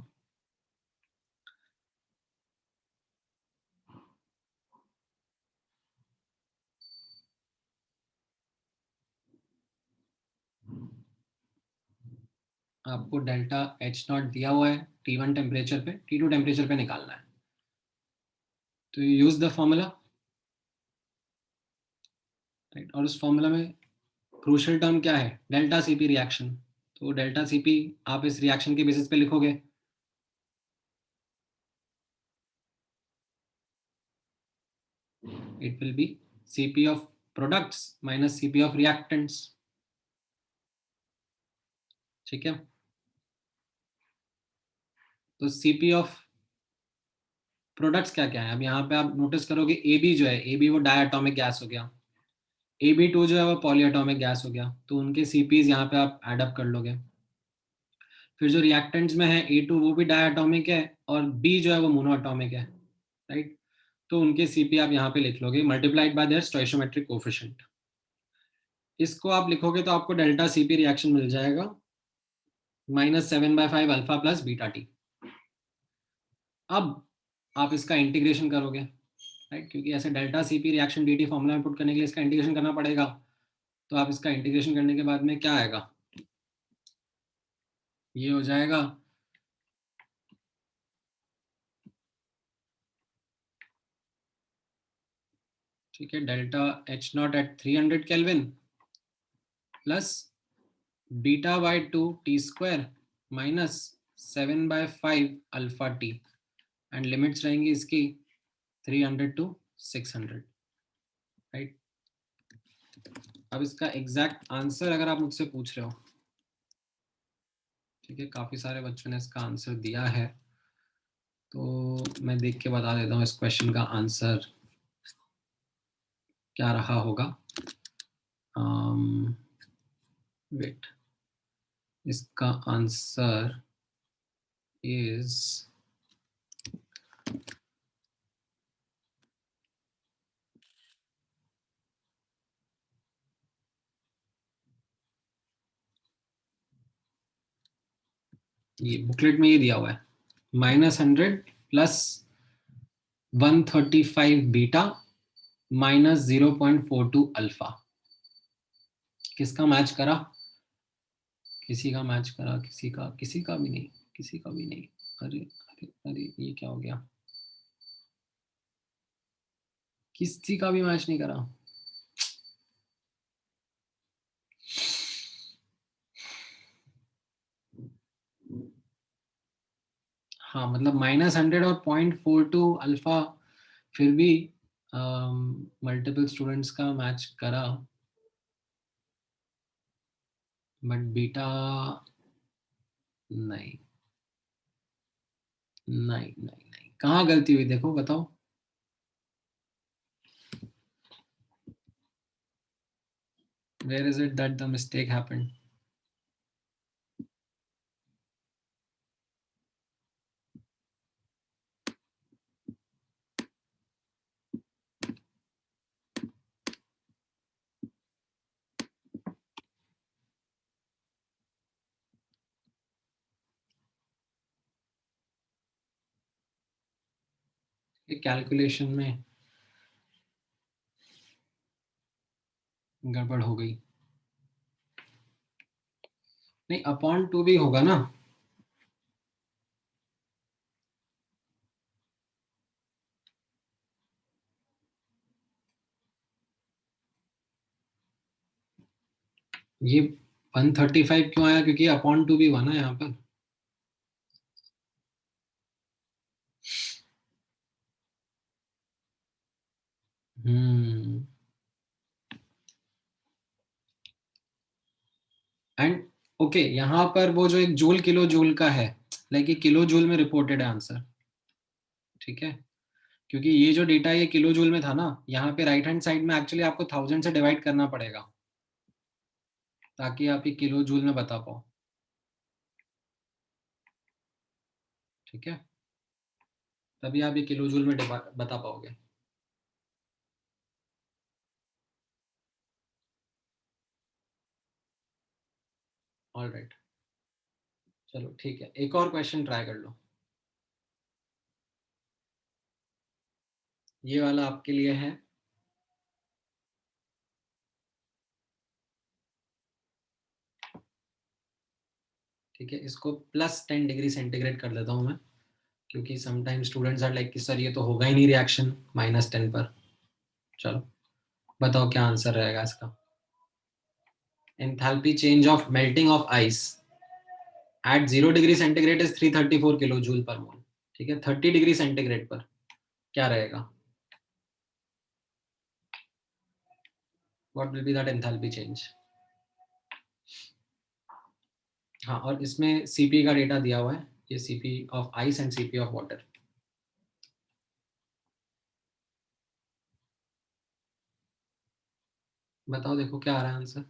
आपको डेल्टा एच नॉट दिया हुआ है T1 टेम्परेचर पे, T2 टेम्परेचर पे निकालना है, तो यूज द फॉर्मूला, राइट। और उस फॉर्मूला में क्रूशियल टर्म क्या है? Delta CP reaction. तो डेल्टा सीपी आप इस रिएक्शन के बेसिस पे लिखोगे, it will be CP of products minus CP of reactants, ठीक है। तो सीपी ऑफ प्रोडक्ट्स क्या क्या है, अब यहाँ पे आप नोटिस करोगे ए बी जो है, ए बी वो डायटोमिक गैस हो गया, AB2 जो है वो पॉलीएटॉमिक गैस हो गया, तो उनके सीपीज यहाँ पे आप एडअप कर लोगे। फिर जो रिएक्टेंट्स में है A2 वो भी डायटोमिक है, और B जो है वो मोनोएटॉमिक है, राइट। तो उनके सीपी आप यहाँ पे लिख लोगे मल्टीप्लाइड बाय देयर स्टोइशियोमेट्रिक कोफिशिएंट। इसको आप लिखोगे तो आपको डेल्टा सीपी रिएक्शन मिल जाएगा -7/5 अल्फा प्लस बीटा टी। अब आप इसका इंटीग्रेशन करोगे, राइट, क्योंकि ऐसे delta CP reaction dt formula में पुट करने के लिए इसका इंटीग्रेशन करना पड़ेगा। तो आप इसका इंटीग्रेशन करने के बाद में क्या आएगा, ये हो जाएगा ठीक है, delta H not at 300 kelvin plus beta by 2 T square minus 7/5 alpha T, and limits रहेंगी इसकी 300 टू 600, राइट। अब इसका एग्जैक्ट आंसर अगर आप मुझसे पूछ रहे हो, ठीक है, काफी सारे बच्चों ने इसका आंसर दिया है, तो मैं देख के बता देता हूँ इस क्वेश्चन का आंसर क्या रहा होगा। वेट, इसका आंसर इज, ये बुकलेट में ये दिया हुआ है -100 प्लस 135 बीटा माइनस 0.42 अल्फा। किसका मैच करा? किसी का मैच करा, किसी का भी नहीं, किसी का भी नहीं। अरे अरे अरे, ये क्या हो गया, किसी का भी मैच नहीं करा। हाँ मतलब -100 और 0.42 अल्फा, फिर भी मल्टीपल स्टूडेंट्स का मैच करा, बट बीटा नहीं, नहीं नहीं नहीं, कहाँ गलती हुई देखो, बताओ। Where is it that the mistake happened? Calculation में गड़बड़ हो गई। नहीं, अपॉन टू भी होगा ना। ये 135 क्यों आया? क्योंकि अपॉन टू भी हुआ ना यहाँ पर। एंड ओके, यहाँ पर वो जो एक जूल किलो जूल का है, लाइक ये किलो जूल में रिपोर्टेड है आंसर, ठीक है? क्योंकि ये जो डेटा ये किलो जूल में था ना, यहाँ पे राइट हैंड साइड में एक्चुअली आपको 1000 से डिवाइड करना पड़ेगा ताकि आप ये किलो जूल में बता पाओ, ठीक है? तभी आप ये किलो जूल में बता पाओगे। ऑल राइट, चलो ठीक है, एक और क्वेश्चन ट्राई कर लो। ये वाला आपके लिए है। ठीक है, इसको +10 डिग्री सेंटीग्रेड कर देता हूँ मैं, क्योंकि समटाइम स्टूडेंट्स आर लाइक कि सर ये तो होगा ही नहीं रिएक्शन -10 पर। चलो बताओ क्या आंसर रहेगा इसका। Enthalpy change of melting of ice at 0 degree centigrade is 334 kilo joule per mole. ठीक है, 30 डिग्री सेंटीग्रेड पर क्या रहेगा? What will be that enthalpy change? हाँ, और इसमें सीपी का डेटा दिया हुआ है, ये CP of ice and CP of water. बताओ, देखो क्या आ रहा है आंसर।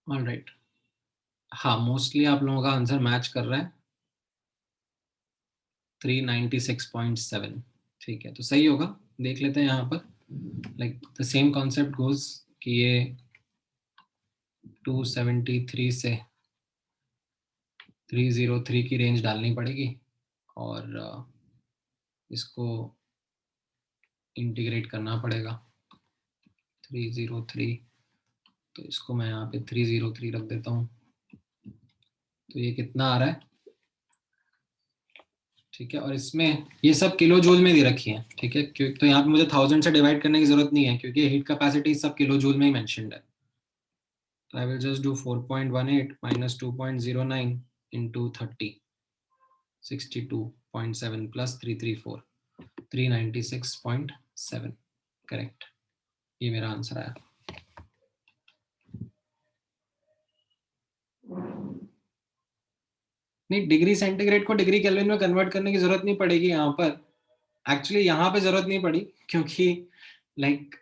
ऑल राइट, हाँ मोस्टली आप लोगों का आंसर मैच कर रहा है, 396.7। ठीक है, तो सही होगा। देख लेते हैं यहाँ पर, like the same concept goes कि ये 273 से 303 की रेंज डालनी पड़ेगी और इसको इंटीग्रेट करना पड़ेगा 303। तो इसको मैं यहाँ पे 303 रख देता हूँ। तो ये कितना आ रहा है? ठीक है, और इसमें ये सब किलो जूल में दे रखी है, ठीक है? क्योंकि तो यहाँ पे मुझे 1000 से डिवाइड करने की जरूरत नहीं है, क्योंकि हीट कैपेसिटी सब किलो जूल में ही मेंशन्ड है। तो I will just do 4.18 minus 2.09 into 30, 62.7 plus 334, 396.7। Correct, ये मेरा आंसर आया। नहीं, डिग्री सेंटीग्रेड को डिग्री केल्विन में कन्वर्ट करने की जरूरत नहीं पड़ेगी यहाँ पर। एक्चुअली यहाँ पे जरूरत नहीं पड़ी, क्योंकि like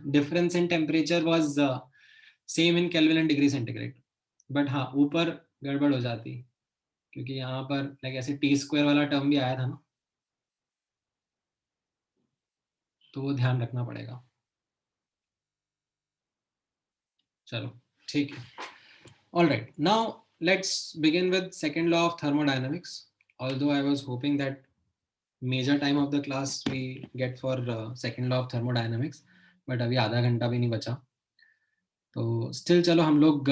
difference in temperature was same in kelvin and degree centigrade. But हाँ, ऊपर गड़बड़ हो जाती, क्योंकि यहाँ पर लाइक ऐसे T² वाला टर्म भी आया था ना, तो वो ध्यान रखना पड़ेगा। चलो ठीक है। All right, now let's begin with second law of thermodynamics. Although I was hoping that major time of the class we get for second law of thermodynamics, but अभी आधा घंटा भी नहीं बचा, तो still चलो हम लोग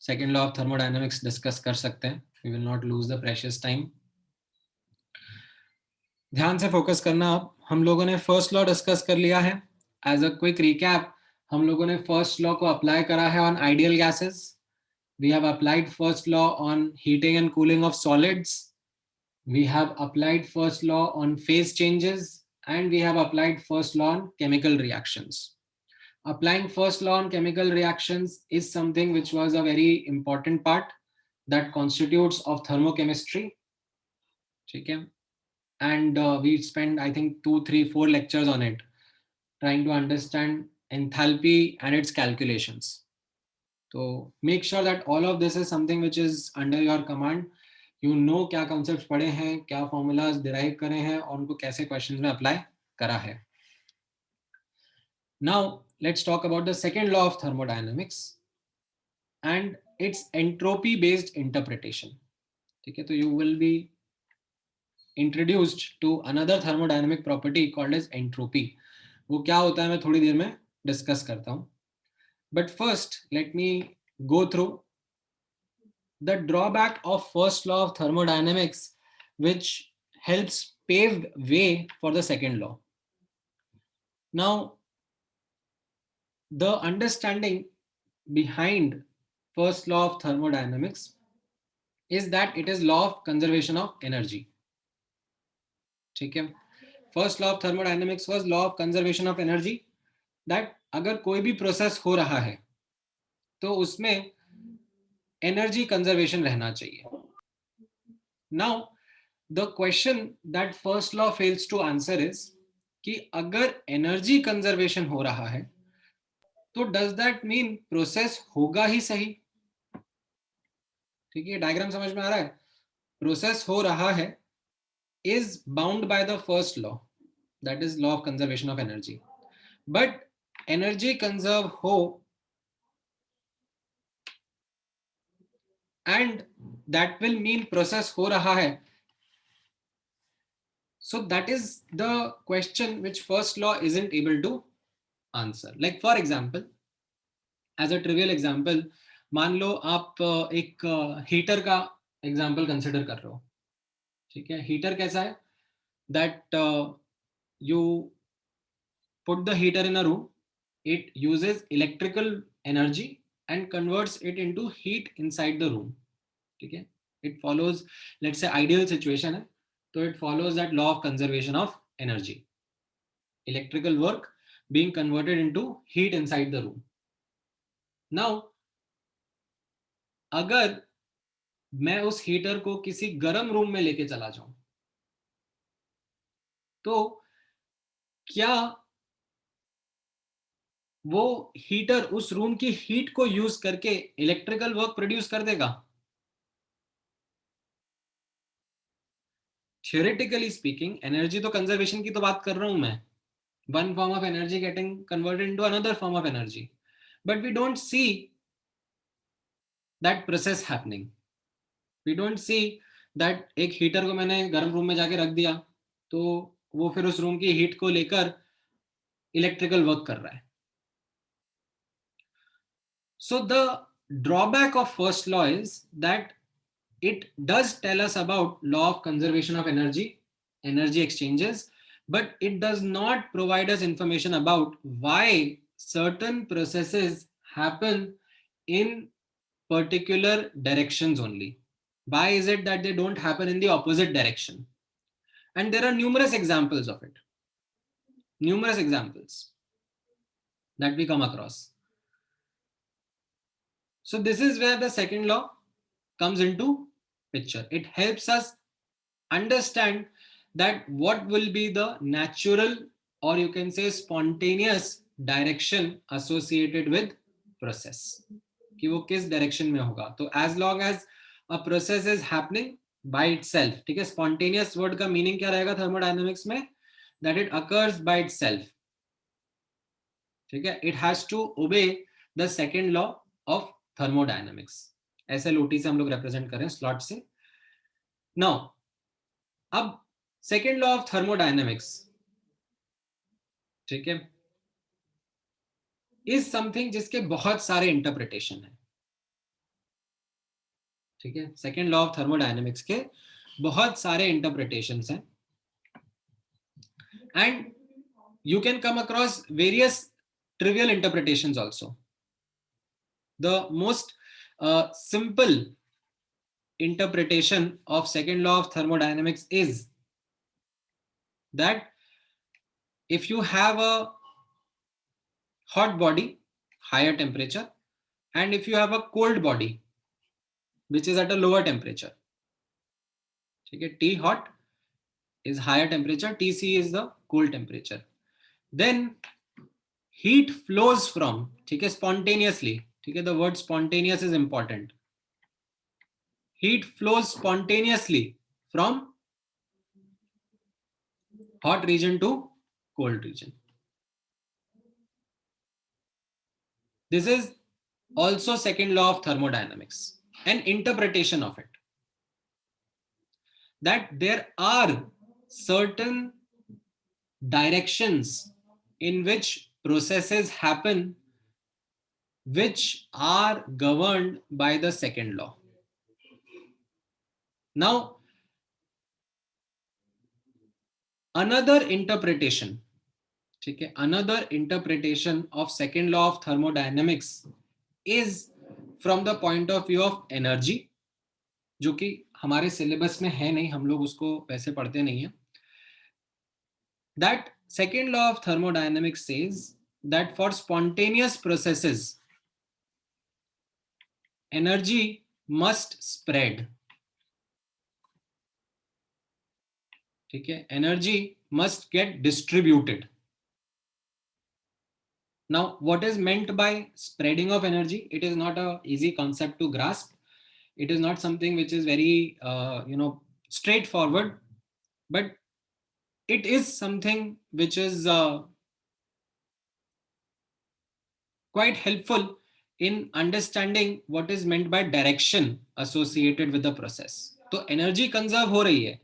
second law of thermodynamics discuss कर सकते हैं. We will not lose the precious time. ध्यान से फोकस करना। अब हम लोगों ने फर्स्ट लॉ डिस्कस कर लिया है। एज अ क्विक रिकैप, हम लोगों ने फर्स्ट लॉ को अप्लाई करा है on ideal gases. We have applied first law on heating and cooling of solids. We have applied first law on phase changes, and we have applied first law on chemical reactions. Applying first law on chemical reactions is something which was a very important part that constitutes of thermochemistry. Okay? And we spent, I think, 2, 3, 4 lectures on it, trying to understand enthalpy and its calculations. So make sure that all of this is something which is under your command. You know क्या concepts पढ़े हैं, क्या formulas derive करे हैं और उनको कैसे questions में apply करा है. Now let's talk about the second law of thermodynamics and its entropy based interpretation. ठीक है, तो you will be introduced to another thermodynamic property called as entropy. वो क्या होता है मैं थोड़ी देर में discuss करता हूँ. But first let me go through the drawback of first law of thermodynamics, which helps pave way for the second law. Now, the understanding behind first law of thermodynamics is that it is law of conservation of energy. ठीक है, first law of thermodynamics was law of conservation of energy, that अगर कोई भी process हो रहा है तो उसमें एनर्जी कंजर्वेशन रहना चाहिए. Now the question that first law fails to answer is कि अगर एनर्जी कंजर्वेशन हो रहा है तो डज दैट मीन प्रोसेस होगा ही सही. ठीक है, डायग्राम समझ में आ रहा है. प्रोसेस हो रहा है is bound by the first law, that is law of conservation of energy. But energy conserve हो and that will mean process हो रहा है. So that is the question which first law isn't able to answer. Like for example, as a trivial example, मान लो आप एक heater का example consider कर रहे हो. ठीक है, हीटर कैसा है, that you put the heater in a room, it uses electrical energy and converts it into heat inside the room. ठीक है, it follows, let's say ideal situation है तो it follows that law of conservation of energy, electrical work being converted into heat inside the room. Now अगर मैं उस heater को किसी गर्म रूम में लेके चला जाऊं तो क्या वो हीटर उस रूम की हीट को यूज करके इलेक्ट्रिकल वर्क प्रोड्यूस कर देगा? थियोरेटिकली स्पीकिंग, एनर्जी तो कंजर्वेशन की तो बात कर रहा हूं मैं, one form of energy getting converted into another form of energy, but we don't see that process happening. We don't see that एक हीटर को मैंने गर्म रूम में जाके रख दिया तो वो फिर उस रूम की हीट को लेकर इलेक्ट्रिकल वर्क कर रहा है. So the drawback of first law is that it does tell us about law of conservation of energy, energy exchanges, but it does not provide us information about why certain processes happen in particular directions only. Why is it that they don't happen in the opposite direction? And there are numerous examples of it. Numerous examples that we come across. So this is where the second law comes into picture. It helps us understand that what will be the natural, or you can say spontaneous direction associated with process. कि वो किस direction में होगा. तो as long as a process is happening by itself, ठीक है, spontaneous word का meaning क्या रहेगा thermodynamics में, that it occurs by itself. ठीक है, it has to obey the second law of thermodynamics. ऐसे लोटी से हम लोग represent करें स्लॉट से. Now अब सेकेंड लॉ ऑफ थर्मोडायनेमिक्स, ठीक है, इज समथिंग जिसके बहुत सारे इंटरप्रिटेशन है. ठीक है, सेकेंड लॉ ऑफ थर्मोडायनेमिक्स के बहुत सारे इंटरप्रिटेशंस हैं. And you can come across various trivial interpretations also. The most simple interpretation of second law of thermodynamics is that if you have a hot body, higher temperature, and if you have a cold body, which is at a lower temperature, okay, T hot is higher temperature, Tc is the cold temperature, then heat flows from, ठीक है, spontaneously, ठीक है, the word spontaneous is important. Heat flows spontaneously from hot region to cold region. This is also second law of thermodynamics, an interpretation of it, that there are certain directions in which processes happen which are governed by the second law. Now, another interpretation, okay, another interpretation of second law of thermodynamics is from the point of view of energy, जो कि हमारे syllabus में है नहीं, हम लोग उसको वैसे पढ़ते नहीं है. That second law of thermodynamics says that for spontaneous processes, energy must spread. ठीक है, energy must get distributed. Now, what is meant by spreading of energy? It is not a easy concept to grasp. It is not something which is very, straightforward, but it is something which is quite helpful in understanding what is meant by direction associated with the process. So energy conserve हो रही है.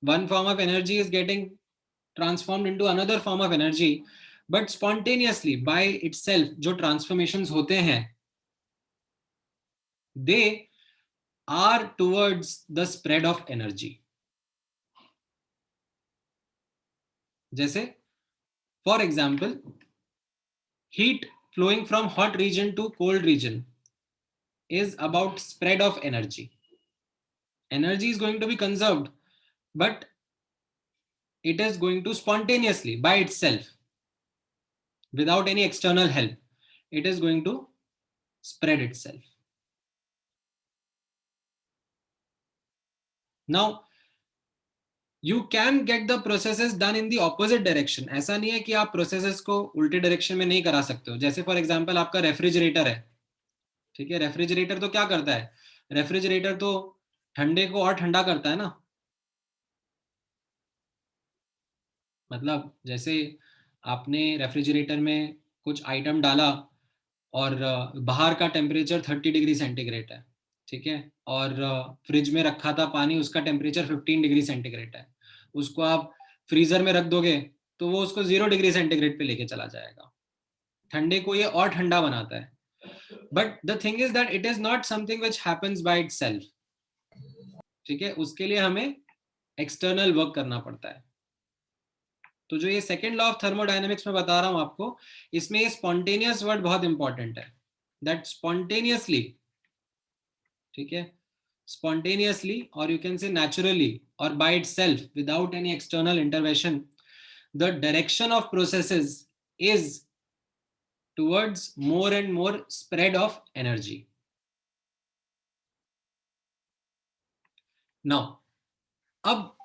One form of energy is getting transformed into another form of energy, but spontaneously by itself जो transformations होते हैं, they are towards the spread of energy. जैसे, for example, heat flowing from hot region to cold region is about spread of energy. Energy is going to be conserved, but it is going to spontaneously by itself, without any external help, it is going to spread itself. Now, you can get the processes done in the opposite direction. ऐसा नहीं है कि आप processes को उल्टे direction में नहीं करा सकते हो. जैसे for example आपका रेफ्रिजरेटर है, ठीक है, रेफ्रिजरेटर तो क्या करता है, रेफ्रिजरेटर तो ठंडे को और ठंडा करता है ना. मतलब जैसे आपने रेफ्रिजरेटर में कुछ आइटम डाला और बाहर का टेम्परेचर 30 डिग्री सेंटीग्रेड है, ठीक है, और फ्रिज में रखा था पानी, उसका टेम्परेचर 15 डिग्री सेंटीग्रेड है. उसको आप फ्रीजर में रख दोगे तो वो उसको 0 डिग्री सेंटीग्रेड पे लेके चला जाएगा. ठंडे को ये और ठंडा बनाता है. But the thing is that it is not something which happens by itself. ठीक है, उसके लिए हमें एक्सटर्नल वर्क करना पड़ता है. तो जो ये सेकेंड लॉ ऑफ थर्मोडायनेमिक्स में बता रहा हूं आपको, इसमें ये स्पॉन्टेनियस वर्ड बहुत इंपॉर्टेंट है. दैट स्पॉन्टेनियसली, ठीक है, spontaneously, or you can say naturally, or by itself without any external intervention, the direction of processes is towards more and more spread of energy. Now, अब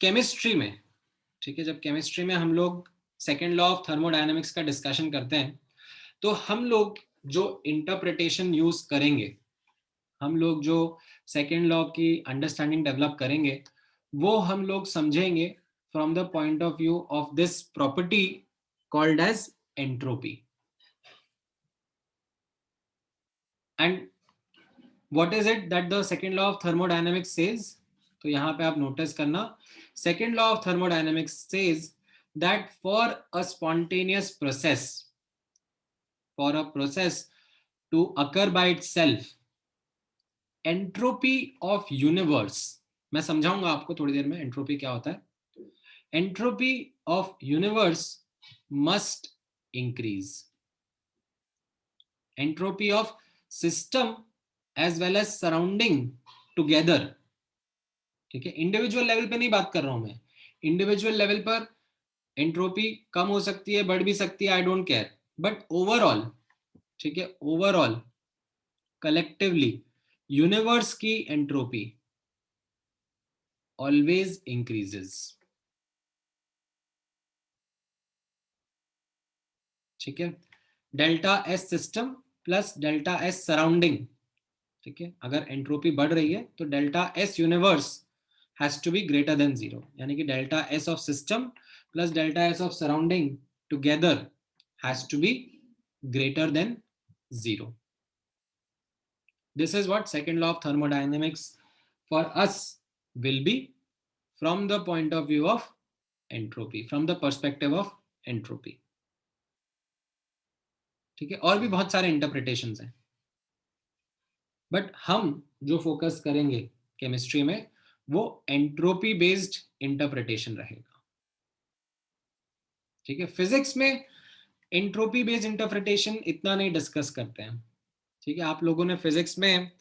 chemistry में, ठीक है, जब chemistry में हम लोग सेकेंड लॉ ऑफ थर्मोडायनेमिक्स का discussion करते हैं तो हम लोग जो इंटरप्रिटेशन यूज करेंगे, हम लोग जो सेकेंड लॉ की अंडरस्टैंडिंग डेवलप करेंगे, वो हम लोग समझेंगे from the point of view of this property called as entropy. And what is it that the second law of thermodynamics says? तो यहां पे आप नोटिस करना, second law of thermodynamics says that for a spontaneous process, for a process to occur by itself, entropy of universe, मैं समझाऊंगा आपको थोड़ी देर में एंट्रोपी क्या होता है. entropy of universe must increase. Entropy of system as well as surrounding together. ठीक है, इंडिविजुअल लेवल पे नहीं बात कर रहा हूं मैं, इंडिविजुअल लेवल पर एंट्रोपी कम हो सकती है, बढ़ भी सकती है, I don't care, but overall, ठीक है, ओवरऑल कलेक्टिवली यूनिवर्स की एंट्रोपी ऑलवेज इंक्रीजेस. ठीक है, delta S system plus delta S surrounding. ठीक है, अगर एंट्रोपी बढ़ रही है तो delta S universe has to be greater than zero, यानी कि delta S of system plus delta S of surrounding together has to B greater than 0. This is what second law of thermodynamics for us will be from the point of view of entropy, from the perspective of entropy. ठीक है, और भी बहुत सारे interpretations हैं, but हम जो focus करेंगे केमिस्ट्री में वो एंट्रोपी बेस्ड इंटरप्रिटेशन रहेगा. ठीक है, फिजिक्स में एंट्रोपी बेस्ड इंटरप्रिटेशन इतना नहीं डिस्कस करते हैं. ठीक है, आप लोगों ने फिजिक्स में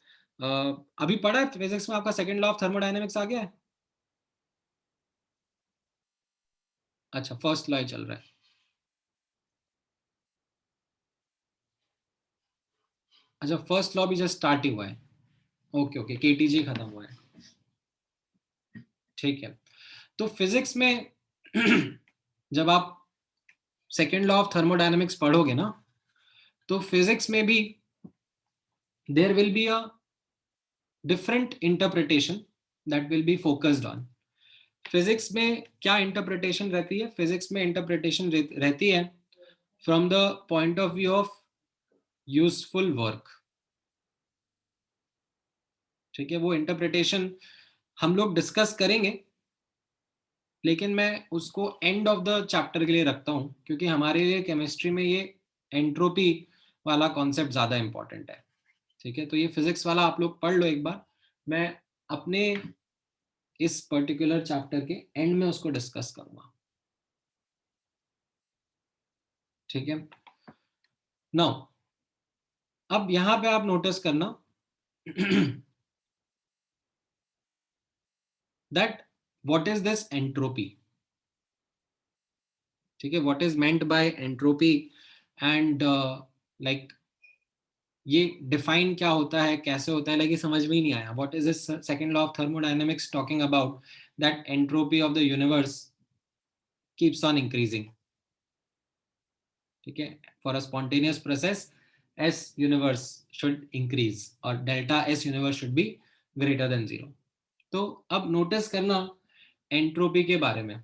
अभी पढ़ा है, फिजिक्स में आपका सेकंड लॉ ऑफ थर्मोडायनेमिक्स आ गया है? अच्छा, फर्स्ट लॉ ही चल रहा है. अच्छा, फर्स्ट लॉ भी जस्ट स्टार्ट ही हुआ है. ओके ओके, केटीजी खत्म हुआ है. ठीक है, तो फिजिक्स में जब आप सेकेंड लॉ ऑफ थर्मोडायनेमिक्स पढ़ोगे ना, तो फिजिक्स में भी there will be a different interpretation that will be focused on. Physics में क्या इंटरप्रिटेशन रहती है? फिजिक्स में इंटरप्रिटेशन रहती है from the point of view of useful work. ठीक है, वो इंटरप्रिटेशन हम लोग डिस्कस करेंगे, लेकिन मैं उसको एंड ऑफ द चैप्टर के लिए रखता हूं, क्योंकि हमारे लिए केमिस्ट्री में ये एंट्रोपी वाला कॉन्सेप्ट ज्यादा इंपॉर्टेंट है. ठीक है, तो ये फिजिक्स वाला आप लोग पढ़ लो एक बार, मैं अपने इस पर्टिकुलर चैप्टर के एंड में उसको डिस्कस करूंगा. ठीक है, नाउ अब यहां पे आप नोटिस करना that what is this entropy. ठीक है, what is meant by entropy and like ये डिफाइन क्या होता है, कैसे होता है, लाइक ये समझ में ही नहीं आया. What is this second law of thermodynamics talking about that entropy of the universe keeps on increasing. ठीक है, for a spontaneous process S universe should increase और delta S universe should be greater than 0. तो अब notice करना entropy के बारे में,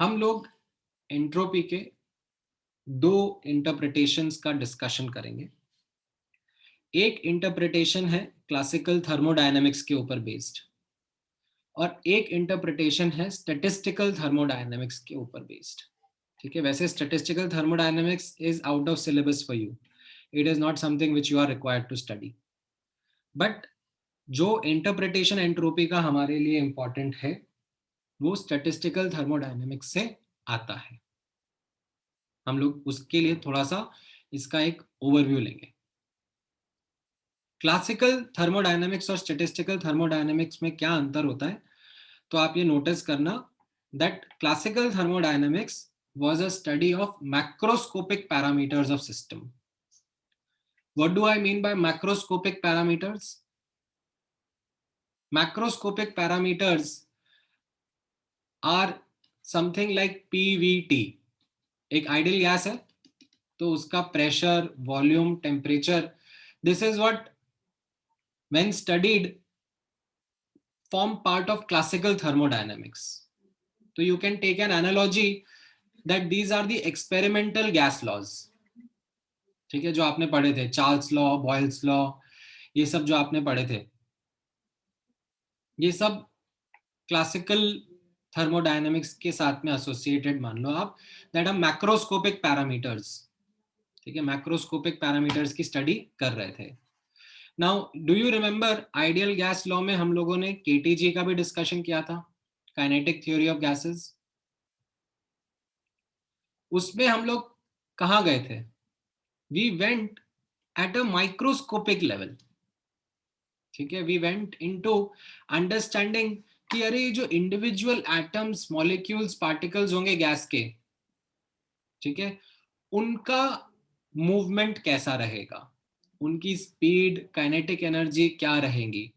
हम लोग एंट्रोपी के दो इंटरप्रिटेशंस का डिस्कशन करेंगे. एक इंटरप्रिटेशन है क्लासिकल थर्मोडायनेमिक्स के ऊपर बेस्ड, और एक इंटरप्रिटेशन है स्टैटिस्टिकल थर्मोडायनेमिक्स के ऊपर बेस्ड. ठीक है, वैसे statistical thermodynamics is out of syllabus for you, it is not something which you are required to study, but जो इंटरप्रिटेशन एंट्रोपी का हमारे लिए इंपॉर्टेंट है वो स्टैटिस्टिकल थर्मोडायनेमिक्स से आता है. हम लोग उसके लिए थोड़ा सा इसका एक ओवरव्यू लेंगे. क्लासिकल थर्मोडायनेमिक्स और स्टैटिस्टिकल थर्मोडायनेमिक्स में क्या अंतर होता है, तो आप ये नोटिस करना that classical thermodynamics was a study of macroscopic parameters of system. What do I mean by macroscopic parameters? Macroscopic parameters are something like PVT. एक आइडियल गैस है तो उसका pressure, volume, temperature, this is what when studied form part of classical thermodynamics. So you can take an analogy that these are the experimental gas laws. ठीक है, जो आपने पढ़े थे, चार्ल्स लॉ, बॉयल्स लॉ, ये सब जो आपने पढ़े थे, ये सब क्लासिकल थर्मोडायनेमिक्स के साथ में एसोसिएटेड मान लो आप, दैट आर मैक्रोस्कोपिक पैरामीटर्स. ठीक है, मैक्रोस्कोपिक पैरामीटर्स की स्टडी कर रहे थे. Now do you remember ideal gas law में हम लोगों ने केटीजी का भी डिस्कशन किया था, काइनेटिक थ्योरी ऑफ गैसेस, उसमें हम लोग कहाँ गए थे? We went at a microscopic level, ठीक है, वी वेंट इनटू अंडरस्टैंडिंग कि अरे ये जो इंडिविजुअल एटम्स, मॉलिक्यूल्स, पार्टिकल्स होंगे गैस के, ठीक है, उनका मूवमेंट कैसा रहेगा, उनकी स्पीड, काइनेटिक एनर्जी क्या रहेंगी।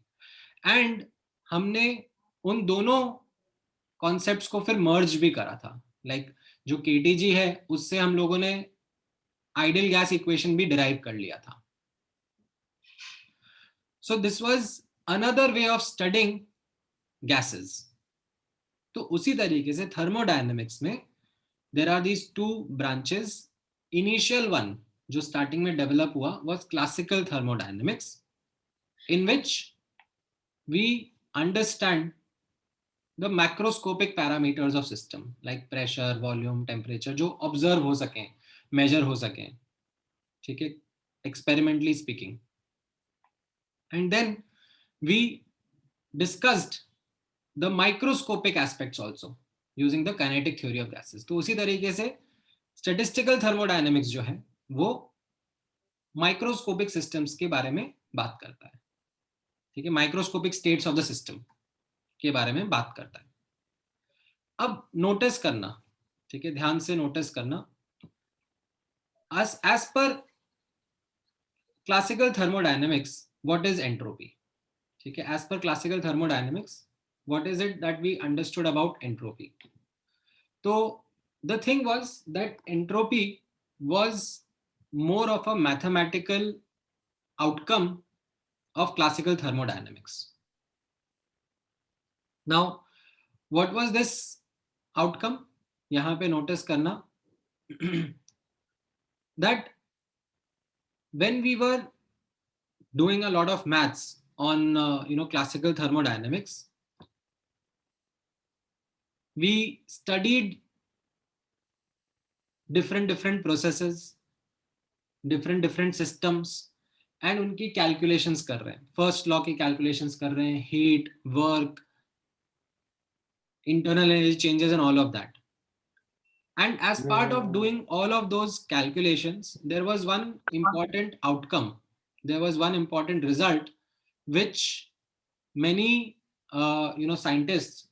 एंड हमने उन दोनों कॉन्सेप्ट्स को फिर मर्ज भी करा था। लाइक जो केटीजी है उससे हम लोगों ने आइडियल गैस इक्वेशन भी डिराइव कर लिया था। So this was another way of studying gases. तो उसी तरीके से थर्मोडायनेमिक्स में there are these two branches. Initial one जो स्टार्टिंग में डेवलप हुआ was classical thermodynamics, in which we understand the macroscopic parameters of system like pressure, volume, temperature, जो observe हो सकें, मेजर हो सकें, ठीक है, experimentally speaking. And then we discussed the microscopic aspects also using the kinetic theory of gases. तो उसी तरीके से स्टैटिस्टिकल थर्मोडायनेमिक्स जो है वो माइक्रोस्कोपिक सिस्टम्स के बारे में बात करता है, ठीक है, microscopic states of the system के बारे में बात करता है। अब नोटिस करना, ठीक है, ध्यान से नोटिस करना, as per classical thermodynamics what is entropy, ठीक है, as per classical thermodynamics what is it that we understood about entropy? तो the thing was that entropy was more of a mathematical outcome of classical thermodynamics. Now what was this outcome? यहां पे notice करना that when we were doing a lot of maths on classical thermodynamics, we studied different processes, different systems, and उनकी calculations कर रहे हैं, first law की calculations कर रहे हैं, heat, work, internal energy changes and all of that. And as part of doing all of those calculations, there was one important outcome, there was one important result which many scientists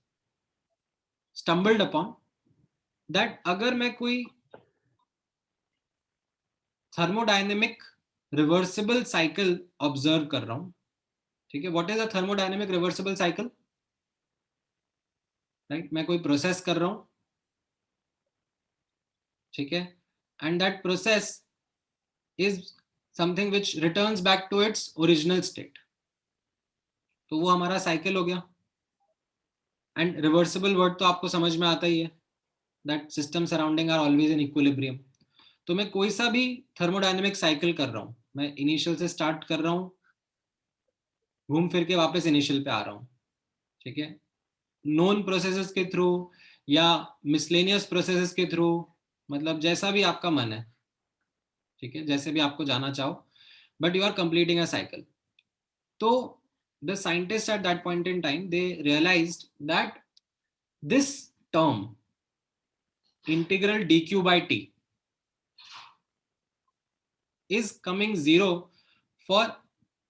stumbled upon, that अगर मैं कोई thermodynamic reversible cycle observe कर रहा हूं, ठीक है, what is a thermodynamic reversible cycle? Right, मैं कोई प्रोसेस कर रहा हूं, ठीक है, and that process is something which returns back to its original state, तो वो हमारा साइकिल हो गया। एंड रिवर्सिबल वर्ड तो आपको समझ में आता ही है, that system surrounding are always in equilibrium. तो मैं कोई सा भी थर्मोडायनेमिक साइकिल कर रहा हूं, मैं इनिशियल से स्टार्ट कर रहा हूं, घूम फिर के वापस इनिशियल पे आ रहा हूं, ठीक है, नोन प्रोसेसेस के थ्रू या मिसलेनियस प्रोसेसेस के थ्रू, मतलब जैसा भी आपका मन है, ठीक है, जैसे भी आपको जाना चाहो, but you are completing a cycle. तो the scientist at that point in time they realised that this term integral dq by t is coming zero for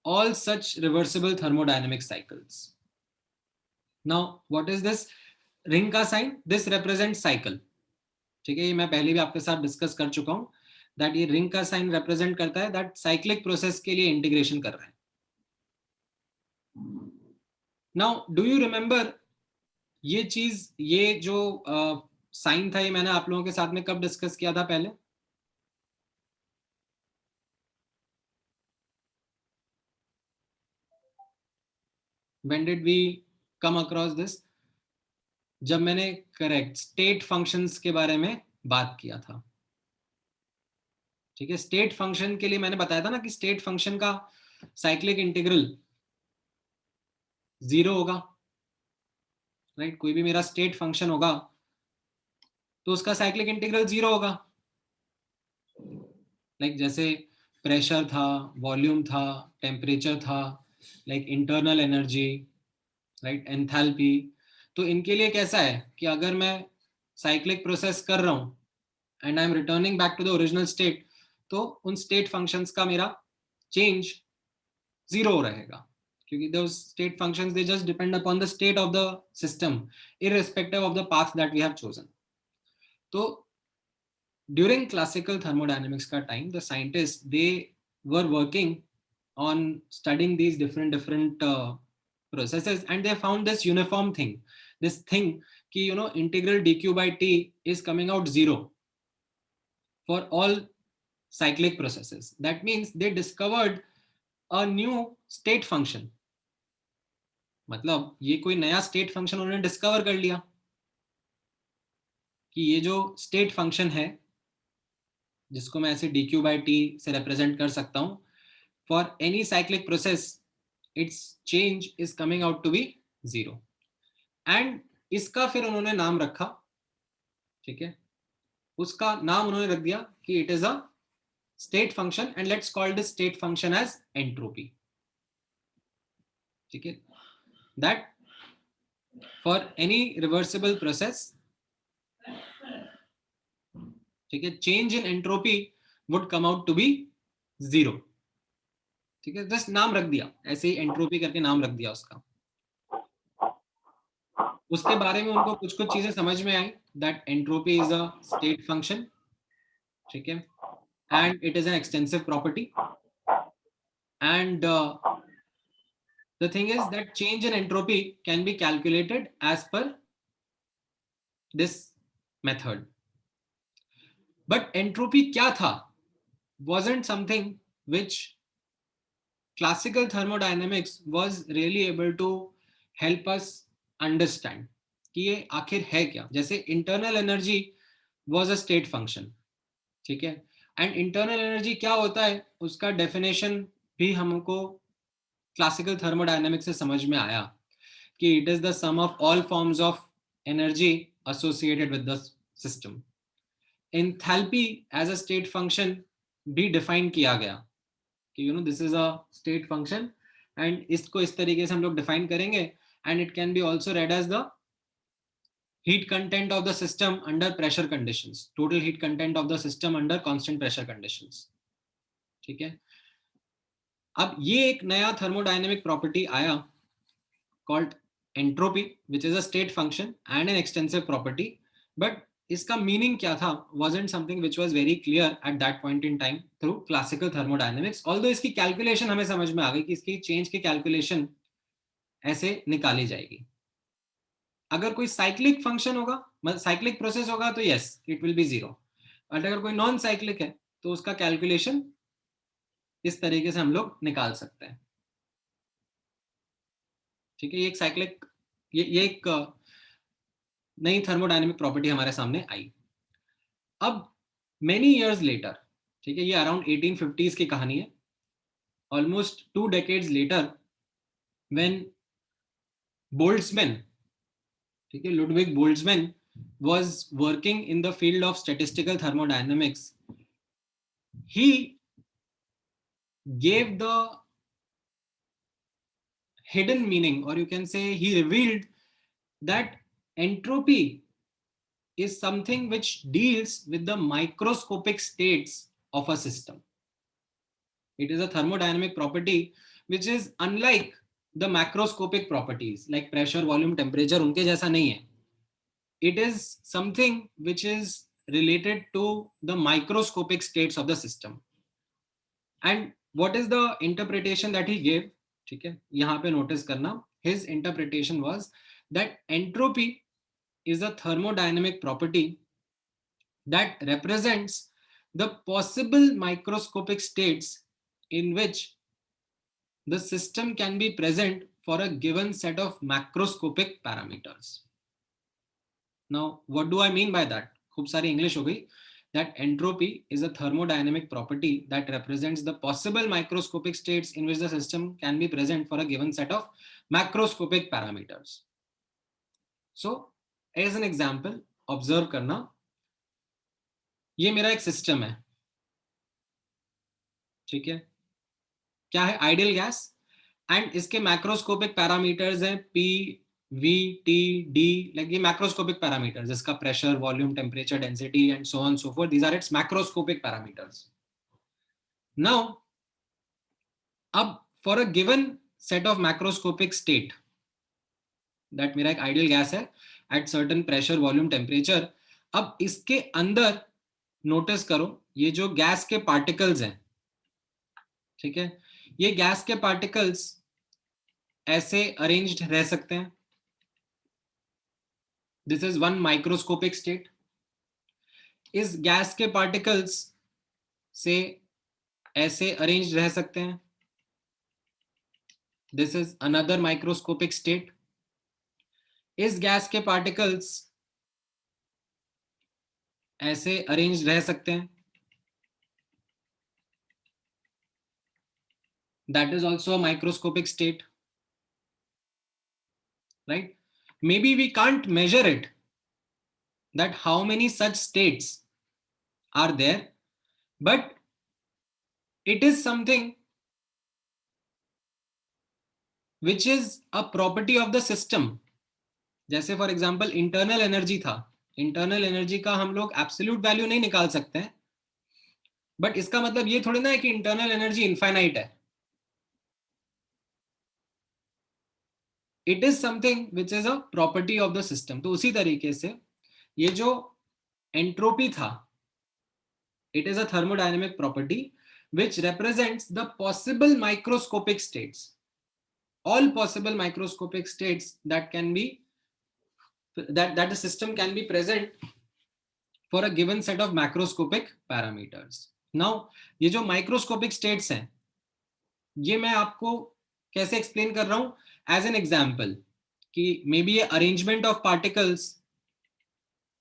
all such reversible thermodynamic cycles. Now what is this ring का sign? This represent cycle, ठीक है, ये मैं पहले भी आपके साथ discuss कर चुका हूं, दैट ये रिंग का साइन रिप्रेजेंट करता है दैट साइक्लिक प्रोसेस के लिए इंटीग्रेशन कर रहा है। नाउ डू यू रिमेंबर ये चीज, ये जो साइन था, ये मैंने आप लोगों के साथ में कब डिस्कस किया था पहले? When did we come across this? जब मैंने करेक्ट स्टेट फंक्शंस के बारे में बात किया था, ठीक है, स्टेट फंक्शन के लिए मैंने बताया था ना कि स्टेट फंक्शन का साइक्लिक इंटीग्रल जीरो होगा, राइट, कोई भी मेरा स्टेट फंक्शन होगा तो उसका साइक्लिक इंटीग्रल जीरो होगा। लाइक जैसे प्रेशर था, वॉल्यूम था, टेम्परेचर था, like internal energy, right, enthalpy, तो इनके लिए कैसा है कि अगर मैं साइक्लिक प्रोसेस कर रहा हूँ and I am returning back to the original state, तो उन स्टेट फंक्शंस का मेरा चेंज जीरो रहेगा, क्योंकि those state functions they just depend upon the state of the system irrespective of the path that we have chosen. तो during classical thermodynamics का time, the scientists they were working on studying these different processes, and they found this uniform thing, this thing कि integral dq by t is coming out zero for all cyclic processes. That means they discovered a new state function. मतलब ये कोई नया state function उन्होंने discover कर लिया कि ये जो स्टेट फंक्शन है, जिसको मैं ऐसे dq by t से रिप्रेजेंट कर सकता हूं, for any cyclic process its change is coming out to be zero. And इसका फिर उन्होंने नाम रखा, ठीक है, उसका नाम उन्होंने रख दिया कि it is a state function, and let's call this state function as entropy. ठीक है, that for any reversible process, ठीक है, change in entropy would come out to be zero. ठीक है, जस्ट नाम रख दिया, ऐसे ही एंट्रोपी करके नाम रख दिया उसका। उसके बारे में उनको कुछ कुछ चीजें समझ में आई, that entropy is a state function, ठीक है, and it is an extensive property, and the thing is that change in entropy can be calculated as per this method. But entropy क्या था? Wasn't something which classical thermodynamics was really able to help us understand कि ये आखिर है क्या। जैसे internal energy was a state function, ठीक है, एंड internal energy क्या होता है उसका definition भी हमको क्लासिकल थर्मोडायनेमिक्स से समझ में आया कि it is the sum of all forms of energy associated with the system. Enthalpy as a state function भी डिफाइन किया गया कि this is a state function, and इसको इस तरीके से हम लोग डिफाइन करेंगे, and it can be also read as the heat content of the system under pressure conditions, total heat content of the system under constant pressure conditions। ठीक है, अब ये एक नया थर्मोडायनेमिक प्रॉपर्टी आया called entropy, which is a state function and an extensive property, but इसका meaning क्या था wasn't something which was very clear at that point in time through classical thermodynamics, although इसकी कैलकुलेशन हमें समझ में आ गई कि इसकी चेंज की कैलकुलेशन ऐसे निकाली जाएगी। अगर कोई साइक्लिक फंक्शन होगा, साइक्लिक प्रोसेस होगा, तो yes it will be zero, but अगर कोई नॉन साइक्लिक है तो उसका कैलकुलेशन इस तरीके से हम लोग निकाल सकते हैं। ठीक है, ये एक साइक्लिक, ये एक नई थर्मोडायनेमिक प्रॉपर्टी हमारे सामने आई। अब मेनी इयर्स लेटर, ठीक है, ये अराउंड 1850s की कहानी है, almost 2 decades later, when Boltzmann, ठीक है, Ludwig Boltzmann was working in the field of statistical thermodynamics, he gave the hidden meaning, or you can say he revealed that entropy is something which deals with the microscopic states of a system. It is a thermodynamic property which is unlike the macroscopic properties like pressure, volume, temperature, उनके जैसा नहीं है। It is something which is related to the microscopic states of the system. And what is the interpretation that he gave? ठीक है, यहाँ पे notice करना, his interpretation was that entropy is a thermodynamic property that represents the possible microscopic states in which the system can be present for a given set of macroscopic parameters. Now, what do I mean by that? खूब सारी English हो गई। That entropy is a thermodynamic property that represents the possible microscopic states in which the system can be present for a given set of macroscopic parameters. So, as an example, observe करना, ये मेरा एक system है, ठीक है, क्या है, ideal gas, and इसके मैक्रोस्कोपिक पैरामीटर्स हैं P, V, T, D, like ये macroscopic parameters, जिसका pressure, volume, temperature, density, and so on and so forth. These are its macroscopic parameters. Now, अब for a given set of macroscopic state, that मेरा एक ideal gas है at certain pressure, volume, temperature. अब इसके अंदर notice करो ये जो gas के particles हैं, ठीक है, ये gas के particles ऐसे arranged रह सकते हैं. This is one microscopic state. इस गैस के पार्टिकल्स से ऐसे अरेंज रह सकते हैं. This is another microscopic state. इस गैस के पार्टिकल्स ऐसे अरेंज रह सकते हैं. That is also a microscopic state, right. Maybe we can't measure it, that how many such states are there, but it is something which is a property of the system. जैसे for example internal energy था. Internal energy का हम लोग absolute value नहीं निकाल सकते हैं, but इसका मतलब ये थोड़ी ना है कि इंटरनल एनर्जी इनफाइनाइट है. It is something which is a property of the system. तो उसी तरीके से ये जो एंट्रोपी था, it is a thermodynamic property which represents the possible microscopic states, all possible microscopic states that can be that the system can be present for a given set of macroscopic parameters. Now ये जो microscopic states हैं, ये मैं आपको कैसे explain कर रहा हूं एज एन एग्जाम्पल, कि मे बी ये arrangement of particles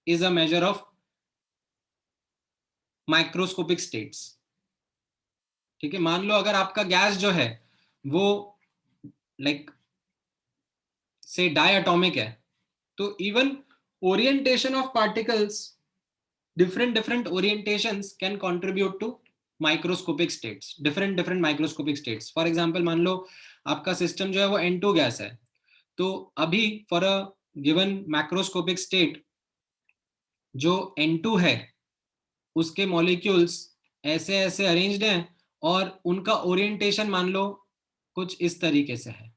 is a measure of microscopic states. ठीक है, मान लो अगर आपका गैस जो है वो लाइक से डायटोमिक है, तो even orientation of particles, different orientations can contribute to microscopic states, different microscopic states. For example, मान लो आपका सिस्टम जो है वो N2 गैस है, तो अभी for a given macroscopic state जो N2 है उसके मॉलिक्यूल्स ऐसे ऐसे अरेंज्ड हैं और उनका ओरिएंटेशन मान लो कुछ इस तरीके से है.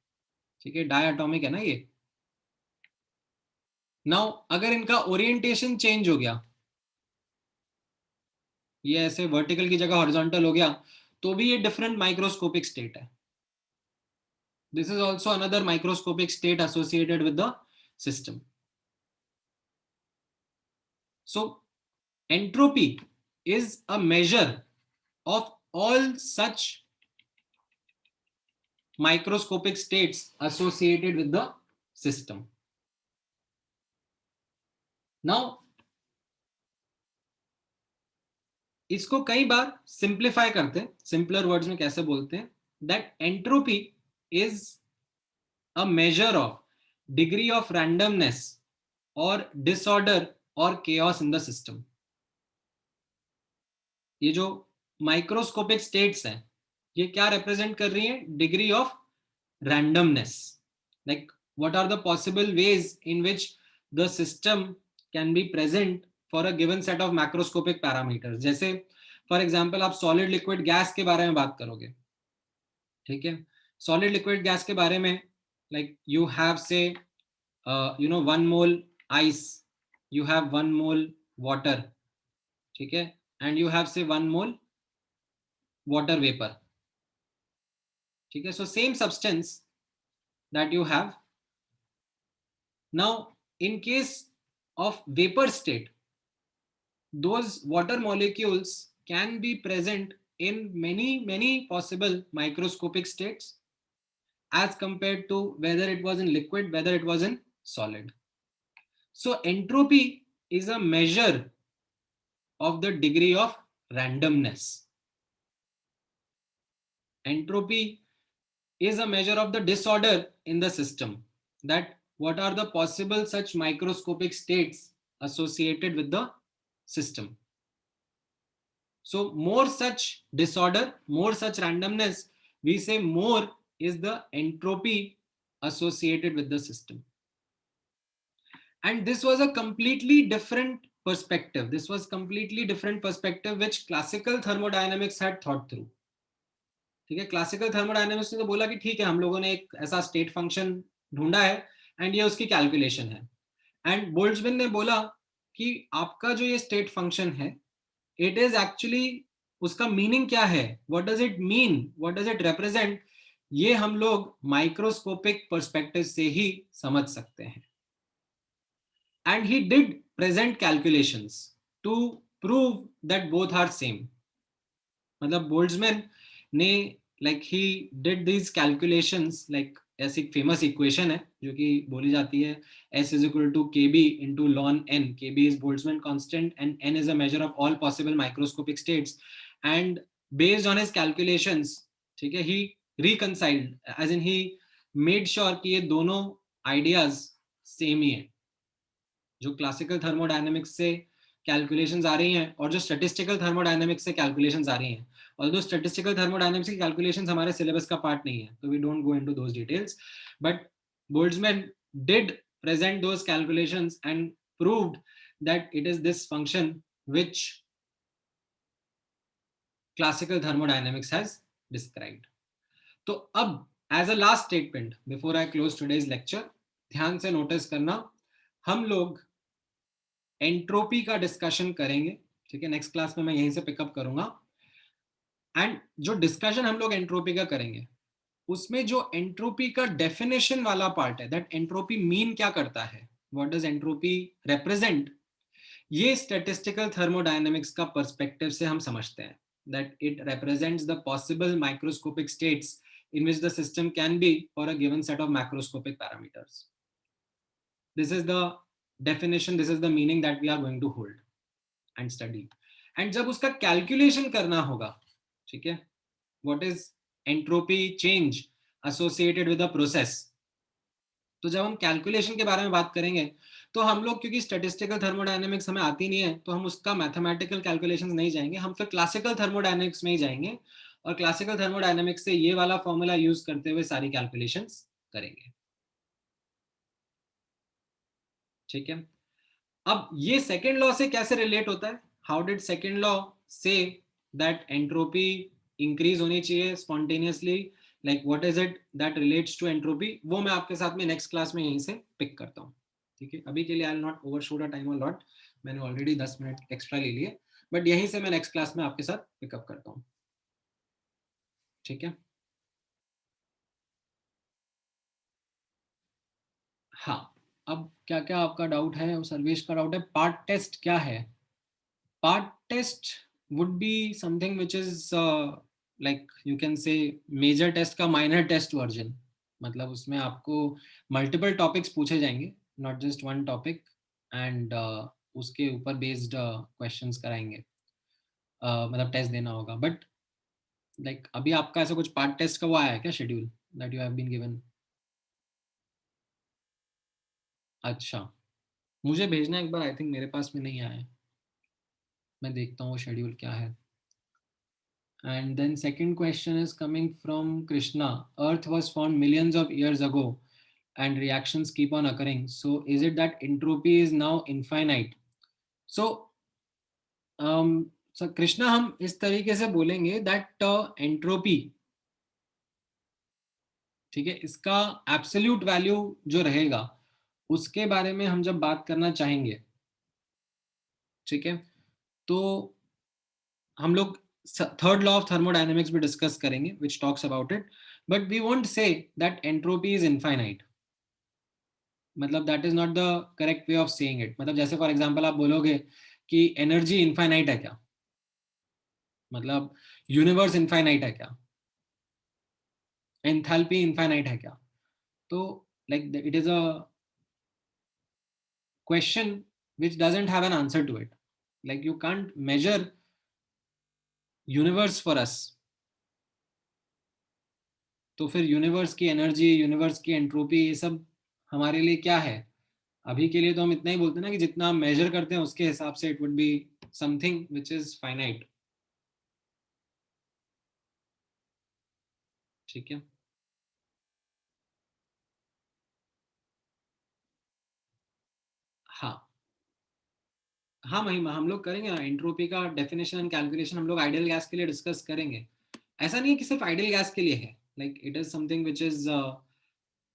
ठीक है, डायटोमिक है ना ये. नाउ अगर इनका ओरिएंटेशन चेंज हो गया, ये ऐसे वर्टिकल की जगह हॉरिजॉन्टल हो गया, तो भी ये डिफरेंट माइक्रोस्कोपिक स्टेट है. This is also another microscopic state associated with the system. So entropy is a measure of all such microscopic states associated with the system. Now इसको कई बार सिंप्लीफाई करते हैं, सिंपलर वर्ड्स में कैसे बोलते हैं, that entropy is a measure of degree of randomness और disorder और केओस इन द सिस्टम. ये जो माइक्रोस्कोपिक स्टेट्स हैं ये क्या रिप्रेजेंट कर रही हैं? Degree of randomness. Like what are the possible ways in which the system can be present for a given set of macroscopic parameters. जैसे फॉर एग्जांपल आप सॉलिड लिक्विड गैस के बारे में बात करोगे, ठीक है, सॉलिड लिक्विड गैस के बारे में, लाइक यू हैव से you know 1 mole ice, you have 1 mole water, ठीक है, and you have say 1 mole water vapor. ठीक है, so same substance that you have. Now in case of vapor state, those water molecules can be present in many possible microscopic states as compared to whether it was in liquid, whether it was in solid. So entropy is a measure of the degree of randomness. Entropy is a measure of the disorder in the system, that what are the possible such microscopic states associated with the system. So more such disorder, more such randomness, we say more is the entropy associated with the system. And this was a completely different perspective. This was completely different perspective which classical thermodynamics had thought through. ठीक है, classical thermodynamics ने तो बोला कि ठीक है, हम लोगों ने एक ऐसा स्टेट फंक्शन ढूंढा है एंड ये उसकी कैलकुलेशन है. एंड बोल्ट्जमैन ने बोला कि आपका जो ये स्टेट फंक्शन है, इट इज एक्चुअली, उसका मीनिंग क्या है, what does it mean, what does it represent, ये हम लोग माइक्रोस्कोपिक पर्सपेक्टिव से ही समझ सकते हैं. And he did present calculations to prove that both are same. मतलब बोल्ट्जमैन ने like he did these calculations, like ऐसी फेमस इक्वेशन है जो कि बोली जाती है S is equal to KB into ln n. KB is Boltzmann constant and n is a measure of all possible microscopic states. And based on his calculations, ठीक है, he reconciled, as in he made sure कि ये दोनों ideas same ही है. जो classical thermodynamics से calculations आ रही हैं और जो स्टैटिस्टिकल थर्मोडायनेमिक्स से कैलकुलेशंस आ रही हैं, ऑल्दो स्टैटिस्टिकल थर्मोडायनेमिक्स की कैलकुलेशंस हमारे सिलेबस का पार्ट नहीं है, तो we don't go into those details, but Boltzmann did present those calculations and proved that it is this function which classical thermodynamics has described. तो अब as a last statement before I close today's lecture, ध्यान से notice करना, हम लोग entropy का discussion करेंगे. ठीक है, नेक्स्ट क्लास में मैं यहीं से पिकअप करूंगा. एंड जो डिस्कशन हम लोग एंट्रोपी का करेंगे, उसमें जो एंट्रोपी का डेफिनेशन वाला पार्ट है, दैट एंट्रोपी मीन क्या करता है, व्हाट डज एंट्रोपी रिप्रेजेंट, ये स्टैटिस्टिकल थर्मोडायनेमिक्स का पर्सपेक्टिव से हम समझते हैं. That it represents the possible microscopic states in which the system can be for a given set of macroscopic parameters. This is the definition, this is the meaning that we are going to hold and study. And जब उसका calculation करना होगा, ठीक है, what is entropy change associated with the process, तो जब हम calculation के बारे में बात करेंगे, तो हम लोग, क्योंकि स्टैटिस्टिकल थर्मोडायनेमिक्स हमें आती नहीं है, तो हम उसका मैथमेटिकल कैलकुलेशंस नहीं जाएंगे, हम फिर क्लासिकल थर्मोडायनेमिक्स में ही जाएंगे और क्लासिकल थर्मोडायनेमिक्स से ये वाला फॉर्मूला यूज करते हुए सारी कैलकुलेशंस करेंगे. ठीक है, अब ये सेकेंड लॉ से कैसे रिलेट होता है, हाउ डिड सेकेंड लॉ से दैट एंट्रोपी इंक्रीज होनी चाहिए spontaneously, like what is it that relates to entropy, वो मैं आपके साथ में नेक्स्ट क्लास में यहीं से पिक करता हूँ. ठीक है, अभी के लिए I will not overshoot a time a lot, मैंने ऑलरेडी 10 मिनट एक्स्ट्रा ले लिए, बट यहीं से मैं नेक्स्ट क्लास में आपके साथ पिकअप करता हूँ. ठीक है, हाँ, अब क्या क्या आपका डाउट है, सर्वेश का डाउट है पार्ट टेस्ट क्या है. Part test would be something which is like you can say major test का minor test version. मतलब उसमें आपको multiple topics पूछे जाएंगे, not just one topic, and उसके ऊपर based questions कराएंगे. मतलब टेस्ट देना होगा, बट लाइक अभी आपका ऐसा कुछ पार्ट टेस्ट का वो आया है क्या schedule that you have been given? अच्छा, मुझे भेजना एक बार, आई थिंक मेरे पास में नहीं आया है, मैं देखता हूँ शेड्यूल क्या है. And then second question is coming from Krishna. Earth was formed millions of years ago and reactions keep on occurring. So is it that entropy is now infinite? So, so Krishna, हम इस तरीके से बोलेंगे that entropy, ठीक है, इसका absolute value जो रहेगा उसके बारे में हम जब बात करना चाहेंगे, ठीक है, तो हम लोग थर्ड लॉ ऑफ थर्मोडायनेमिक्स भी डिस्कस करेंगे which talks about it, but we won't say that entropy is infinite. मतलब that is not the correct way of saying it. मतलब जैसे फॉर एग्जांपल आप बोलोगे कि एनर्जी इनफाइनाइट है क्या, मतलब यूनिवर्स इनफाइनाइट है क्या, एंथैल्पी इनफाइनाइट है क्या, तो like it is a question which doesn't have an answer to it. Like you can't measure universe for us, तो फिर यूनिवर्स की एनर्जी, यूनिवर्स की एंट्रोपी, ये सब हमारे लिए क्या है. अभी के लिए तो हम इतना ही बोलते हैं ना कि जितना हम मेजर करते हैं उसके हिसाब से it would be something which is finite. ठीक है, हाँ हाँ महिमा, हम लोग करेंगे ना एंट्रोपी का डेफिनेशन एंड कैलकुलेशन, हम लोग आइडियल गैस के लिए डिस्कस करेंगे। ऐसा नहीं है कि सिर्फ आइडियल गैस के लिए है, like it is something which is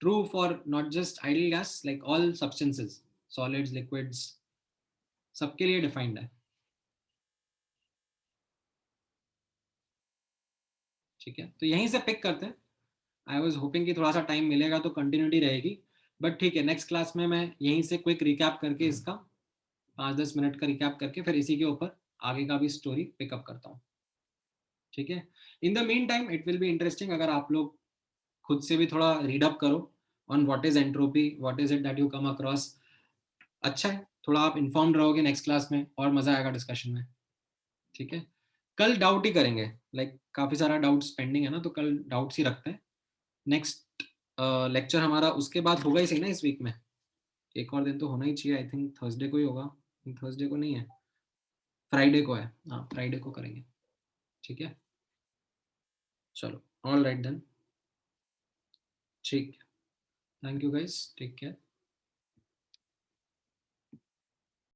true for not just ideal gas, like all substances, solids, liquids, सबके लिए डिफाइंड है। ठीक है, तो यहीं से पिक करते हैं। आई वॉज होपिंग कि थोड़ा सा टाइम मिलेगा तो कंटिन्यूटी रहेगी, बट ठीक है, नेक्स्ट क्लास में मैं यहीं से क्विक रिकैप करके इसका 5-10 मिनट का रिकैप करके फिर इसी के ऊपर आगे का भी स्टोरी पिकअप करता हूँ। ठीक है, in the mean time it will be interesting अगर आप लोग खुद से भी थोड़ा रीड अप करो on what is entropy, what is it that you come across. अच्छा है, थोड़ा आप इन्फॉर्म्ड रहोगे नेक्स्ट क्लास में और मजा आएगा डिस्कशन में। ठीक है, कल डाउट ही करेंगे, काफी सारा डाउट्स पेंडिंग है ना, तो कल डाउट्स ही रखते हैं। नेक्स्ट लेक्चर हमारा उसके बाद होगा ही सही ना इस वीक में, एक और दिन तो होना ही चाहिए, आई थिंक थर्सडे को ही होगा। थर्सडे को नहीं है, फ्राइडे को है, हाँ फ्राइडे को करेंगे। ठीक है, चलो, ऑल राइट देन, ठीक है, thank you guys, take care.